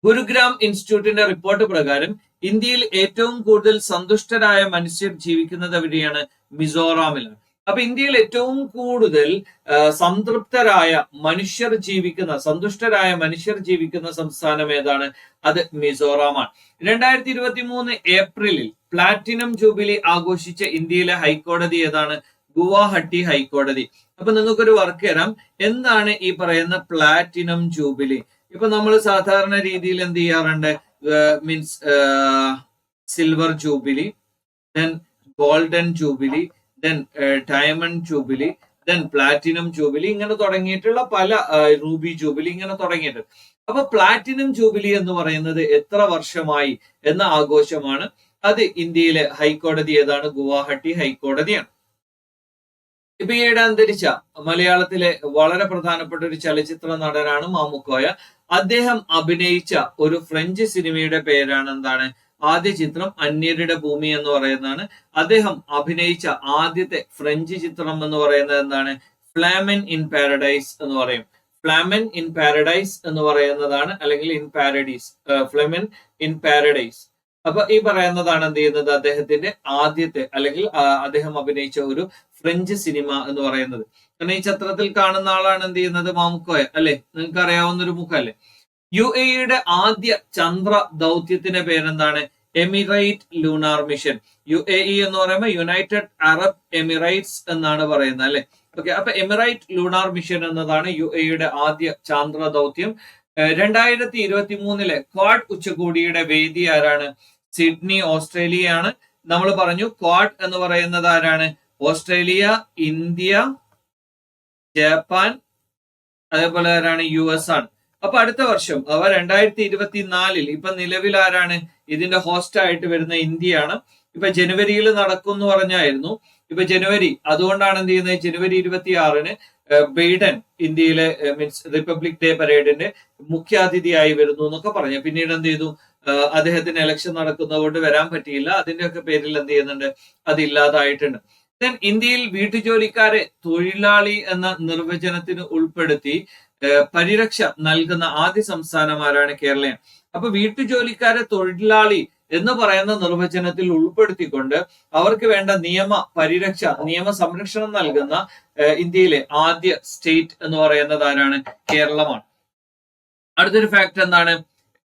A: ഗുരുഗ്രാം ഇൻസ്റ്റിറ്റ്യൂട്ടിന്റെ റിപ്പോർട്ട് പ്രകാരം ഇന്ത്യയിൽ ഏറ്റവും കൂടുതൽ സന്തുഷ്ടരായ മനുഷ്യർ ജീവിക്കുന്നത് എവിടെയാണ്? മിസോറാമിലാണ്. അപ്പൊ ഇന്ത്യയിൽ ഏറ്റവും കൂടുതൽ സംതൃപ്തരായ മനുഷ്യർ ജീവിക്കുന്ന, സന്തുഷ്ടരായ മനുഷ്യർ ജീവിക്കുന്ന സംസ്ഥാനം ഏതാണ്? അത് മിസോറാമാണ്. 2023 ഏപ്രിലിൽ പ്ലാറ്റിനം ജൂബിലി ആഘോഷിച്ച ഇന്ത്യയിലെ ഹൈക്കോടതി ഏതാണ്? ഗുവാഹട്ടി ഹൈക്കോടതി. അപ്പൊ നിങ്ങൾക്കൊരു വർക്ക് തരാം. എന്താണ് ഈ പറയുന്ന പ്ലാറ്റിനം ജൂബിലി? ഇപ്പൊ നമ്മൾ സാധാരണ രീതിയിൽ എന്ത് ചെയ്യാറുണ്ട്? Means silver jubilee, then golden jubilee, then diamond jubilee, then platinum jubilee, ഇങ്ങനെ തുടങ്ങിയിട്ടുള്ള പല റൂബി ജൂബിലി ഇങ്ങനെ തുടങ്ങിയിട്ടുണ്ട്. അപ്പൊ പ്ലാറ്റിനം ജൂബിലി എന്ന് പറയുന്നത് എത്ര വർഷമായി എന്ന ആഘോഷമാണ്. അത് ഇന്ത്യയിലെ ഹൈക്കോടതി ഏതാണ്? ഗുവാഹട്ടി ഹൈക്കോടതിയാണ്. ഇപ്പൊ ഈയിടെ അന്തരിച്ച മലയാളത്തിലെ വളരെ പ്രധാനപ്പെട്ട ഒരു ചലച്ചിത്ര നടനാണ് മാമുക്കോയ. അദ്ദേഹം അഭിനയിച്ച ഒരു ഫ്രഞ്ച് സിനിമയുടെ പേരാണ് എന്താണ്? ആദ്യ ചിത്രം അന്യരുടെ ഭൂമി എന്ന് പറയുന്നതാണ്. അദ്ദേഹം അഭിനയിച്ച ആദ്യത്തെ ഫ്രഞ്ച് ചിത്രം എന്ന് പറയുന്നത് എന്താണ്? ഫ്ലാമൻ ഇൻ പാരഡൈസ് എന്ന് പറയും. ഫ്ലാമൻ ഇൻ പാരഡൈസ് എന്ന് പറയുന്നതാണ്, അല്ലെങ്കിൽ ഇൻ പാരഡൈസ്, ഫ്ലെമൻ ഇൻ പാരഡൈസ്. അപ്പൊ ഈ പറയുന്നതാണ് എന്ത് ചെയ്യുന്നത്? അദ്ദേഹത്തിന്റെ ആദ്യത്തെ, അല്ലെങ്കിൽ അദ്ദേഹം അഭിനയിച്ച ഒരു ഫ്രഞ്ച് സിനിമ എന്ന് പറയുന്നത്. കാരണം ഈ ചിത്രത്തിൽ കാണുന്ന ആളാണ് എന്ത് ചെയ്യുന്നത്? മാമുക്കോയ അല്ലെ? നിങ്ങൾക്ക് അറിയാവുന്ന ഒരു മുഖല്ലേ. UAE ആദ്യ ചന്ദ്ര ദൗത്യത്തിന്റെ പേരെന്താണ്? Emirate lunar mission. UAE എന്ന് പറയുമ്പോൾ യുണൈറ്റഡ് അറബ് എമിറേറ്റ്സ് എന്നാണ് പറയുന്നത് അല്ലെ. ഓക്കെ, അപ്പൊ എമിറേറ്റ് ലൂണാർ മിഷൻ എന്നതാണ് UAE ആദ്യ ചാന്ദ്ര ദൗത്യം. 2023 ക്വാഡ് ഉച്ചകോടിയുടെ വേദി ആരാണ്? സിഡ്നി, ഓസ്ട്രേലിയയാണ്. നമ്മൾ പറഞ്ഞു ക്വാഡ് എന്ന് പറയുന്നത് ആരാണ്? ഓസ്ട്രേലിയ, ഇന്ത്യ, ജപ്പാൻ, അതേപോലെ ആരാണ്? US ആണ്. അപ്പൊ അടുത്ത വർഷം, അവ 2024 ഇപ്പൊ നിലവിൽ ആരാണ് ഇതിന്റെ ഹോസ്റ്റ് ആയിട്ട് വരുന്ന? ഇന്ത്യയാണ്. ഇപ്പൊ ജനുവരിയിൽ നടക്കും എന്ന് പറഞ്ഞായിരുന്നു. ഇപ്പൊ ജനുവരി, അതുകൊണ്ടാണ് എന്ത് ചെയ്യുന്നത്? ജനുവരി 26 ബൈഡൻ ഇന്ത്യയിലെ മീൻസ് റിപ്പബ്ലിക് ഡേ പരേഡിന്റെ മുഖ്യാതിഥിയായി വരുന്നു എന്നൊക്കെ പറഞ്ഞു. പിന്നീട് എന്ത് ചെയ്തു? അദ്ദേഹത്തിന് ഇലക്ഷൻ നടക്കുന്നത് കൊണ്ട് വരാൻ പറ്റിയില്ല. അതിന്റെയൊക്കെ പേരിൽ എന്ത് ചെയ്യുന്നുണ്ട്? അത് ഇല്ലാതായിട്ടുണ്ട്. ദെൻ ഇന്ത്യയിൽ വീട്ടുജോലിക്കാരെ തൊഴിലാളി എന്ന നിർവചനത്തിന് ഉൾപ്പെടുത്തി പരിരക്ഷ നൽകുന്ന ആദ്യ സംസ്ഥാനമാരാണ്? കേരളം. അപ്പൊ വീട്ടുജോലിക്കാരെ തൊഴിലാളി എന്ന് പറയുന്ന നിർവചനത്തിൽ ഉൾപ്പെടുത്തിക്കൊണ്ട് അവർക്ക് വേണ്ട പരിരക്ഷ, നിയമ സംരക്ഷണം നൽകുന്ന ഇന്ത്യയിലെ ആദ്യ സ്റ്റേറ്റ് എന്ന് പറയുന്നത് ആരാണ്? കേരളമാണ്. അടുത്തൊരു ഫാക്ട് എന്താണ്?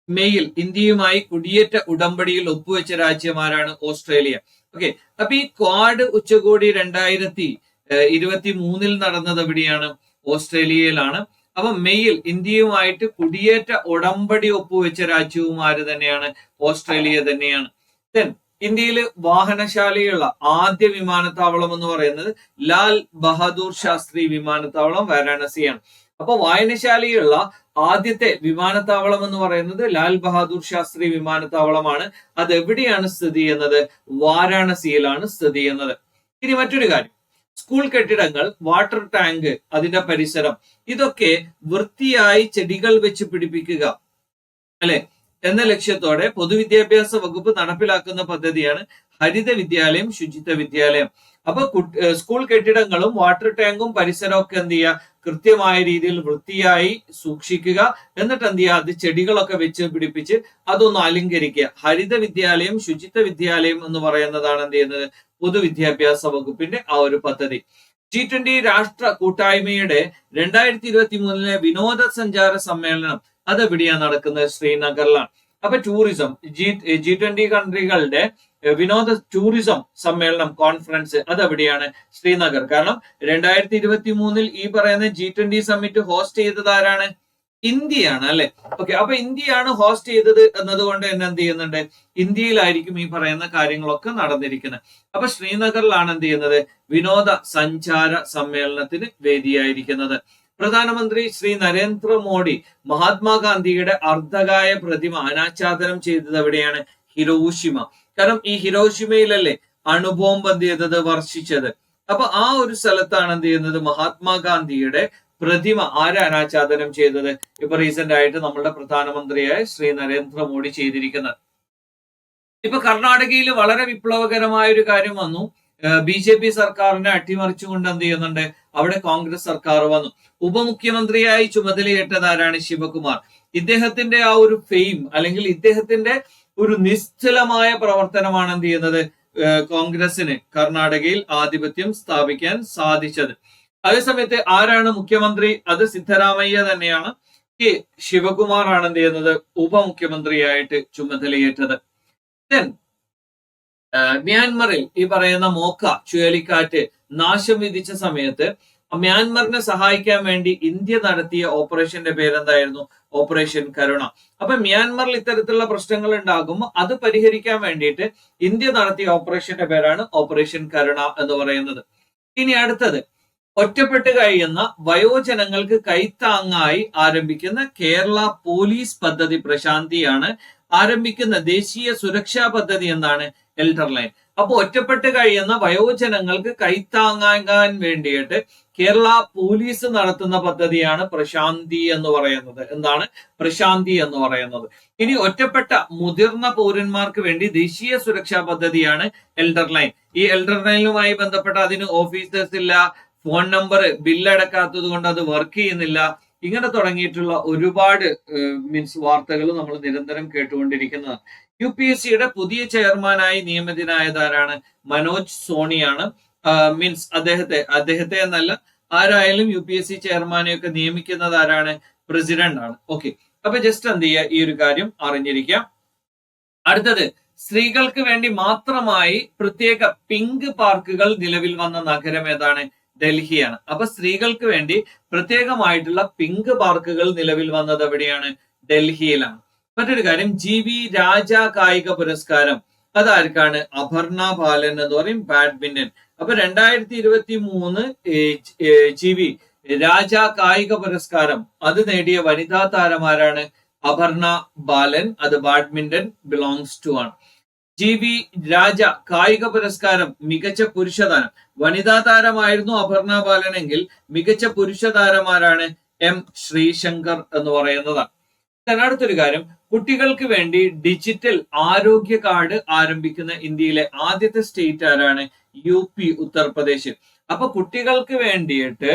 A: മെയിൽ ഇന്ത്യയുമായി കുടിയേറ്റ ഉടമ്പടിയിൽ ഒപ്പുവെച്ച രാജ്യമാരാണ്? ഓസ്ട്രേലിയ. ഓക്കെ, അപ്പൊ ഈ ക്വാഡ് ഉച്ചകോടി 2023 നടന്നത് എവിടെയാണ്? ഓസ്ട്രേലിയയിലാണ്. അപ്പൊ മെയിൽ ഇന്ത്യയുമായിട്ട് കുടിയേറ്റ ഉടമ്പടി ഒപ്പുവെച്ച രാജ്യവും ആര് തന്നെയാണ്? ഓസ്ട്രേലിയ തന്നെയാണ്. ദെൻ ഇന്ത്യയിൽ വാഹനശാലയുള്ള ആദ്യ വിമാനത്താവളം എന്ന് പറയുന്നത് ലാൽ ബഹാദൂർ ശാസ്ത്രി വിമാനത്താവളം, വാരാണസിയാണ്. അപ്പൊ വായനശാലയുള്ള ആദ്യത്തെ വിമാനത്താവളം എന്ന് പറയുന്നത് ലാൽ ബഹാദൂർ ശാസ്ത്രി വിമാനത്താവളമാണ്. അത് എവിടെയാണ് സ്ഥിതി ചെയ്യുന്നത്? വാരാണസിയിലാണ് സ്ഥിതി ചെയ്യുന്നത്. ഇനി മറ്റൊരു കാര്യം, സ്കൂൾ കെട്ടിടങ്ങൾ, വാട്ടർ ടാങ്ക്, അതിന്റെ പരിസരം, ഇതൊക്കെ വൃത്തിയായി ചെടികൾ വെച്ച് പിടിപ്പിക്കുക അല്ലെ എന്ന ലക്ഷ്യത്തോടെ പൊതുവിദ്യാഭ്യാസ വകുപ്പ് നടപ്പിലാക്കുന്ന പദ്ധതിയാണ് ഹരിത വിദ്യാലയം, ശുചിത്വ വിദ്യാലയം. അപ്പൊ സ്കൂൾ കെട്ടിടങ്ങളും വാട്ടർ ടാങ്കും പരിസരവും ഒക്കെ എന്ത് ചെയ്യുക? കൃത്യമായ രീതിയിൽ വൃത്തിയായി സൂക്ഷിക്കുക. എന്നിട്ട് എന്ത് ചെയ്യുക? അത് ചെടികളൊക്കെ വെച്ച് പിടിപ്പിച്ച് അതൊന്ന് അലങ്കരിക്കുക. ഹരിത വിദ്യാലയം, ശുചിത്വ വിദ്യാലയം എന്ന് പറയുന്നതാണ് എന്ത് ചെയ്യുന്നത്? പൊതുവിദ്യാഭ്യാസ വകുപ്പിന്റെ ആ ഒരു പദ്ധതി. G20 രാഷ്ട്ര കൂട്ടായ്മയുടെ 2023 വിനോദസഞ്ചാര സമ്മേളനം അതെവിടെയാണ് നടക്കുന്നത്? ശ്രീനഗറിലാണ്. അപ്പൊ ടൂറിസം, G20 കൺട്രികളുടെ ടൂറിസം സമ്മേളനം, കോൺഫറൻസ് അതെവിടെയാണ്? ശ്രീനഗർ. കാരണം 2023 ഈ പറയുന്ന G20 സമ്മിറ്റ് ഹോസ്റ്റ് ചെയ്തത് ആരാണ്? ഇന്ത്യയാണ് അല്ലെ. ഓക്കെ, അപ്പൊ ഇന്ത്യയാണ് ഹോസ്റ്റ് ചെയ്തത് എന്നതുകൊണ്ട് തന്നെ എന്ത് ചെയ്യുന്നുണ്ട്? ഇന്ത്യയിലായിരിക്കും ഈ പറയുന്ന കാര്യങ്ങളൊക്കെ നടന്നിരിക്കുന്നത്. അപ്പൊ ശ്രീനഗറിലാണ് എന്ത് ചെയ്യുന്നത്? വിനോദ സഞ്ചാര സമ്മേളനത്തിന് വേദിയായിരിക്കുന്നത്. പ്രധാനമന്ത്രി ശ്രീ നരേന്ദ്രമോദി മഹാത്മാഗാന്ധിയുടെ അർദ്ധകായ പ്രതിമ അനാച്ഛാദനം ചെയ്തത് എവിടെയാണ്? ഹിരോഷിമ. കാരണം ഈ ഹിരോഷിമയിലല്ലേ അണുബോംബ് എന്ത് ചെയ്തത്? വർഷിച്ചത്. അപ്പൊ ആ ഒരു സ്ഥലത്താണ് എന്ത് ചെയ്യുന്നത്? മഹാത്മാഗാന്ധിയുടെ പ്രതിമ ആര് അനാച്ഛാദനം ചെയ്തത്? ഇപ്പൊ റീസെന്റ് ആയിട്ട് നമ്മളുടെ പ്രധാനമന്ത്രിയായ ശ്രീ നരേന്ദ്രമോദി ചെയ്തിരിക്കുന്നത്. ഇപ്പൊ കർണാടകയിൽ വളരെ വിപ്ലവകരമായ ഒരു കാര്യം വന്നു. BJP സർക്കാരിനെ അട്ടിമറിച്ചുകൊണ്ട് എന്ത് ചെയ്യുന്നുണ്ട്? അവിടെ കോൺഗ്രസ് സർക്കാർ വന്നു. ഉപമുഖ്യമന്ത്രിയായി ചുമതലയേറ്റത് ആരാണ്? ശിവകുമാർ. ഇദ്ദേഹത്തിന്റെ ആ ഒരു ഫെയിം, അല്ലെങ്കിൽ ഇദ്ദേഹത്തിന്റെ ഒരു നിശ്ചലമായ പ്രവർത്തനമാണ് എന്ത് ചെയ്യുന്നത്? കോൺഗ്രസിന് കർണാടകയിൽ ആധിപത്യം സ്ഥാപിക്കാൻ സാധിച്ചത്. അതേസമയത്ത് ആരാണ് മുഖ്യമന്ത്രി? അത് സിദ്ധരാമയ്യ തന്നെയാണ്. ശിവകുമാർ ആണ് എന്ത് ചെയ്യുന്നത്? ഉപമുഖ്യമന്ത്രിയായിട്ട് ചുമതലയേറ്റത്. ദെൻ മ്യാൻമറിൽ ഈ പറയുന്ന മോക്ക ചുഴലിക്കാറ്റ് നാശം വിധിച്ച സമയത്ത് മ്യാൻമറിനെ സഹായിക്കാൻ വേണ്ടി ഇന്ത്യ നടത്തിയ ഓപ്പറേഷന്റെ പേരെന്തായിരുന്നു? ഓപ്പറേഷൻ കരുണ. അപ്പൊ മ്യാൻമറിൽ ഇത്തരത്തിലുള്ള പ്രശ്നങ്ങൾ ഉണ്ടാകുമ്പോൾ അത് പരിഹരിക്കാൻ വേണ്ടിയിട്ട് ഇന്ത്യ നടത്തിയ ഓപ്പറേഷന്റെ പേരാണ് ഓപ്പറേഷൻ കരുണ എന്ന് പറയുന്നത്. ഇനി അടുത്തത്, ഒറ്റപ്പെട്ട് കഴിയുന്ന വയോജനങ്ങൾക്ക് കൈത്താങ്ങായി ആരംഭിക്കുന്ന കേരള പോലീസ് പദ്ധതി പ്രശാന്തിയാണ്. ആരംഭിക്കുന്ന ദേശീയ സുരക്ഷാ പദ്ധതി എന്താണ്? Elder line. അപ്പൊ ഒറ്റപ്പെട്ട് കഴിയുന്ന വയോജനങ്ങൾക്ക് കൈത്താങ്ങാൻ വേണ്ടിയിട്ട് കേരള പോലീസ് നടത്തുന്ന പദ്ധതിയാണ് പ്രശാന്തി എന്ന് പറയുന്നത്. എന്താണ് പ്രശാന്തി എന്ന് പറയുന്നത്? ഇനി ഒറ്റപ്പെട്ട മുതിർന്ന പൗരന്മാർക്ക് വേണ്ടി ദേശീയ സുരക്ഷാ പദ്ധതിയാണ് എൽഡർ ലൈൻ. ഈ എൽഡർ ലൈനുമായി ബന്ധപ്പെട്ട അതിന് ഓഫീസേഴ്സ് ഇല്ല, ഫോൺ നമ്പർ ബില്ലടക്കാത്തത് കൊണ്ട് അത് വർക്ക് ചെയ്യുന്നില്ല, ഇങ്ങനെ തുടങ്ങിയിട്ടുള്ള ഒരുപാട് വാർത്തകൾ നമ്മൾ നിരന്തരം കേട്ടുകൊണ്ടിരിക്കുന്നതാണ്. UPSCയുടെ പുതിയ ചെയർമാനായി നിയമിതനായതാരാണ്? മനോജ് സോണിയാണ്. അദ്ദേഹത്തെ എന്നല്ല, ആരായാലും UPSC ചെയർമാനെയൊക്കെ നിയമിക്കുന്നത് ആരാണ്? പ്രസിഡന്റ് ആണ്. ഓക്കെ, അപ്പൊ ജസ്റ്റ് എന്ത് ചെയ്യുക, ഈ ഒരു കാര്യം അറിഞ്ഞിരിക്കാം. അടുത്തത്, സ്ത്രീകൾക്ക് വേണ്ടി മാത്രമായി പ്രത്യേക പിങ്ക് പാർക്കുകൾ നിലവിൽ വന്ന നഗരം ഏതാണ്? ഡൽഹിയാണ്. അപ്പൊ സ്ത്രീകൾക്ക് വേണ്ടി പ്രത്യേകമായിട്ടുള്ള പിങ്ക് പാർക്കുകൾ നിലവിൽ വന്നത് എവിടെയാണ്? ഡൽഹിയിലാണ്. മറ്റൊരു കാര്യം, GV രാജ കായിക പുരസ്കാരം അതാർക്കാണ്? അപർണ ബാലൻ എന്ന് പറയും, ബാഡ്മിന്റൺ. അപ്പൊ 2023 GV രാജ കായിക പുരസ്കാരം അത് നേടിയ വനിതാ താരമാരാണ്? അപർണ ബാലൻ. അത് ബാഡ്മിന്റൺ ബിലോങ്സ് ടു ആണ്. GV രാജ കായിക പുരസ്കാരം മികച്ച പുരുഷ താരം, വനിതാ താരമായിരുന്നു അപർണ ബാലൻ എങ്കിൽ മികച്ച പുരുഷ താരമാരാണ്? M ശ്രീശങ്കർ എന്ന് പറയുന്നതാണ്. അടുത്തൊരു കാര്യം, കുട്ടികൾക്ക് വേണ്ടി ഡിജിറ്റൽ ആരോഗ്യ കാർഡ് ആരംഭിക്കുന്ന ഇന്ത്യയിലെ ആദ്യത്തെ സ്റ്റേറ്റ് ആരാണ്? UP ഉത്തർപ്രദേശ്. അപ്പൊ കുട്ടികൾക്ക് വേണ്ടിയിട്ട്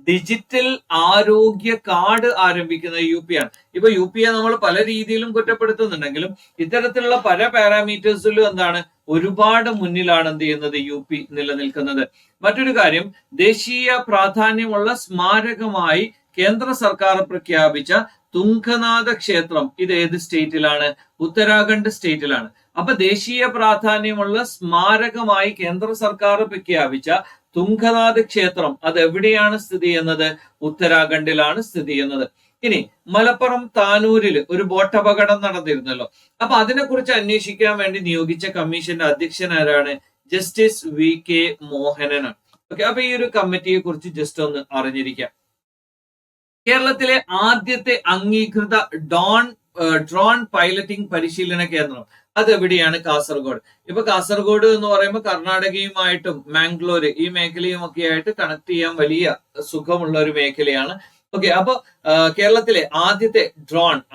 A: ഡിജിറ്റൽ ആരോഗ്യ കാർഡ് ആരംഭിക്കുന്ന UP ആണ്. ഇപ്പൊ UP നമ്മൾ പല രീതിയിലും കുറ്റപ്പെടുത്തുന്നുണ്ടെങ്കിലും ഇത്തരത്തിലുള്ള പല പാരാമീറ്റേഴ്സിലും എന്താണ് ഒരുപാട് മുന്നിലാണ് എന്ത് ചെയ്യുന്നത്? UP നിലനിൽക്കുന്നത്. മറ്റൊരു കാര്യം, ദേശീയ പ്രാധാന്യമുള്ള സ്മാരകമായി കേന്ദ്ര സർക്കാർ പ്രഖ്യാപിച്ച തുംഗനാഥ ക്ഷേത്രം ഇത് ഏത് സ്റ്റേറ്റിലാണ്? ഉത്തരാഖണ്ഡ് സ്റ്റേറ്റിലാണ്. അപ്പൊ ദേശീയ പ്രാധാന്യമുള്ള സ്മാരകമായി കേന്ദ്ര സർക്കാർ പ്രഖ്യാപിച്ച തുംഗനാഥ ക്ഷേത്രം അത് എവിടെയാണ് സ്ഥിതി ചെയ്യുന്നത്? ഉത്തരാഖണ്ഡിലാണ് സ്ഥിതി ചെയ്യുന്നത്. ഇനി മലപ്പുറം താനൂരിൽ ഒരു ബോട്ട് അപകടം നടന്നിരുന്നല്ലോ. അപ്പൊ അതിനെക്കുറിച്ച് അന്വേഷിക്കാൻ വേണ്ടി നിയോഗിച്ച കമ്മീഷന്റെ അധ്യക്ഷൻ ആരാണ്? Justice VK മോഹനനാണ്. ഓക്കെ, അപ്പൊ ഈ ഒരു കമ്മിറ്റിയെ കുറിച്ച് ജസ്റ്റ് ഒന്ന് അറിഞ്ഞിരിക്കാം. കേരളത്തിലെ ആദ്യത്തെ അംഗീകൃത ഡ്രോൺ പൈലറ്റിംഗ് പരിശീലന കേന്ദ്രം അത് എവിടെയാണ്? കാസർഗോഡ്. ഇപ്പൊ കാസർഗോഡ് എന്ന് പറയുമ്പോൾ കർണാടകയുമായിട്ടും മാംഗ്ലൂര് ഈ മേഖലയും ഒക്കെ ആയിട്ട് കണക്ട് ചെയ്യാൻ വലിയ സുഖമുള്ള ഒരു മേഖലയാണ്. ഓക്കെ, അപ്പൊ കേരളത്തിലെ ആദ്യത്തെ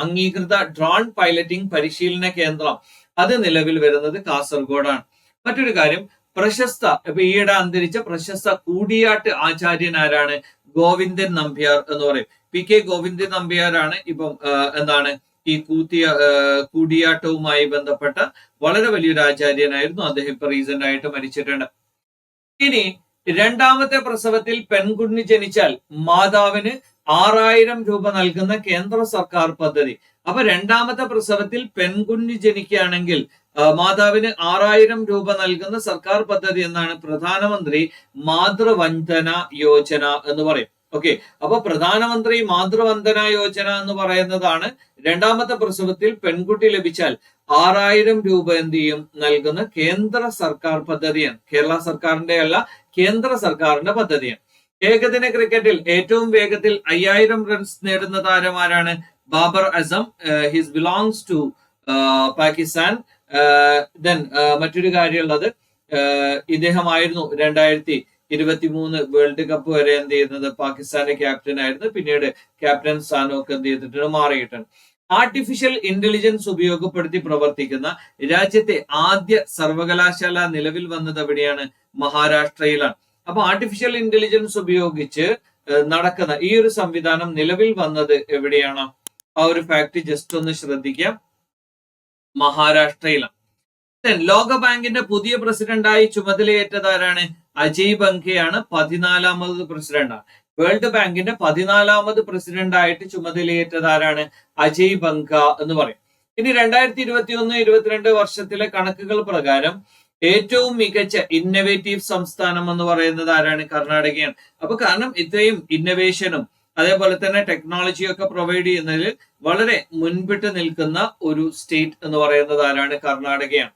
A: അംഗീകൃത ഡ്രോൺ പൈലറ്റിംഗ് പരിശീലന കേന്ദ്രം അത് നിലവിൽ വരുന്നത് കാസർഗോഡാണ്. മറ്റൊരു കാര്യം, ഇപ്പൊ ഈയിടെ അന്തരിച്ച പ്രശസ്ത കൂടിയാട്ട് ആചാര്യൻ ആരാണ്? ഗോവിന്ദൻ നമ്പ്യാർ എന്ന് പറയും. PK ഗോവിന്ദൻ നമ്പ്യാരാണ് ഇപ്പം എന്താണ് ഈ കൂടിയാട്ടവുമായി ബന്ധപ്പെട്ട വളരെ വലിയൊരു ആചാര്യനായിരുന്നു. അദ്ദേഹം ഇപ്പൊ റീസെന്റ് ആയിട്ട് മരിച്ചിട്ടുണ്ട്. ഇനി രണ്ടാമത്തെ പ്രസവത്തിൽ പെൺകുഞ്ഞ് ജനിച്ചാൽ മാതാവിന് 6000 രൂപ നൽകുന്ന കേന്ദ്ര സർക്കാർ പദ്ധതി. അപ്പൊ രണ്ടാമത്തെ പ്രസവത്തിൽ പെൺകുഞ്ഞ് ജനിക്കുകയാണെങ്കിൽ മാതാവിന് 6000 രൂപ നൽകുന്ന സർക്കാർ പദ്ധതി എന്നാണ്? പ്രധാനമന്ത്രി മാതൃവന്ദന യോജന എന്ന് പറയും. ഓക്കെ, അപ്പൊ പ്രധാനമന്ത്രി മാതൃവന്ദന യോജന എന്ന് പറയുന്നതാണ് രണ്ടാമത്തെ പ്രസവത്തിൽ പെൺകുട്ടി ലഭിച്ചാൽ 6000 രൂപ എന്ത് ചെയ്യും? നൽകുന്ന കേന്ദ്ര സർക്കാർ പദ്ധതിയാണ്. കേരള സർക്കാരിന്റെ അല്ല, കേന്ദ്ര സർക്കാരിന്റെ പദ്ധതിയാണ്. ഏകദിന ക്രിക്കറ്റിൽ ഏറ്റവും വേഗത്തിൽ 5000 റൺസ് നേടുന്ന താരമാരാണ്? Babar Azam. His belongs to Pakistan. മറ്റൊരു കാര്യമുള്ളത്, ഇദ്ദേഹമായിരുന്നു 2023 വേൾഡ് കപ്പ് വരെ എന്ത് ചെയ്യുന്നത്? പാകിസ്ഥാന്റെ ക്യാപ്റ്റൻ ആയിരുന്നു. പിന്നീട് ക്യാപ്റ്റൻ സ്ഥാനമൊക്കെ എന്ത് ചെയ്തിട്ടുണ്ട്? മാറിയിട്ടുണ്ട്. ആർട്ടിഫിഷ്യൽ ഇന്റലിജൻസ് ഉപയോഗപ്പെടുത്തി പ്രവർത്തിക്കുന്ന രാജ്യത്തെ ആദ്യ സർവകലാശാല നിലവിൽ വന്നത് എവിടെയാണ്? മഹാരാഷ്ട്രയിലാണ്. അപ്പൊ ആർട്ടിഫിഷ്യൽ ഇന്റലിജൻസ് ഉപയോഗിച്ച് നടക്കുന്ന ഈ ഒരു സംവിധാനം നിലവിൽ വന്നത് എവിടെയാണ്? ആ ഒരു ഫാക്ട് ജസ്റ്റ് ഒന്ന് ശ്രദ്ധിക്കാം. മഹാരാഷ്ട്രയിലാണ്. ലോകബാങ്കിന്റെ പുതിയ പ്രസിഡന്റായി ചുമതലയേറ്റതാരാണ്? അജയ് ബംഗയാണ് 14ാമത് പ്രസിഡന്റാണ്. വേൾഡ് ബാങ്കിന്റെ 14ാമത് പ്രസിഡന്റ് ആയിട്ട് ചുമതലയേറ്റതാരാണ്? അജയ് ബംഗ എന്ന് പറയും. ഇനി 2021-22 വർഷത്തിലെ കണക്കുകൾ പ്രകാരം ഏറ്റവും മികച്ച ഇന്നവേറ്റീവ് സംസ്ഥാനം എന്ന് പറയുന്നത് ആരാണ്? കർണാടകയാണ്. അപ്പൊ കാരണം ഇത്രയും ഇന്നവേഷനും അതേപോലെ തന്നെ ടെക്നോളജിയൊക്കെ പ്രൊവൈഡ് ചെയ്യുന്നതിൽ വളരെ മുൻപിട്ട് നിൽക്കുന്ന ഒരു സ്റ്റേറ്റ് എന്ന് പറയുന്നത് ആരാണ്? കർണാടകയാണ്.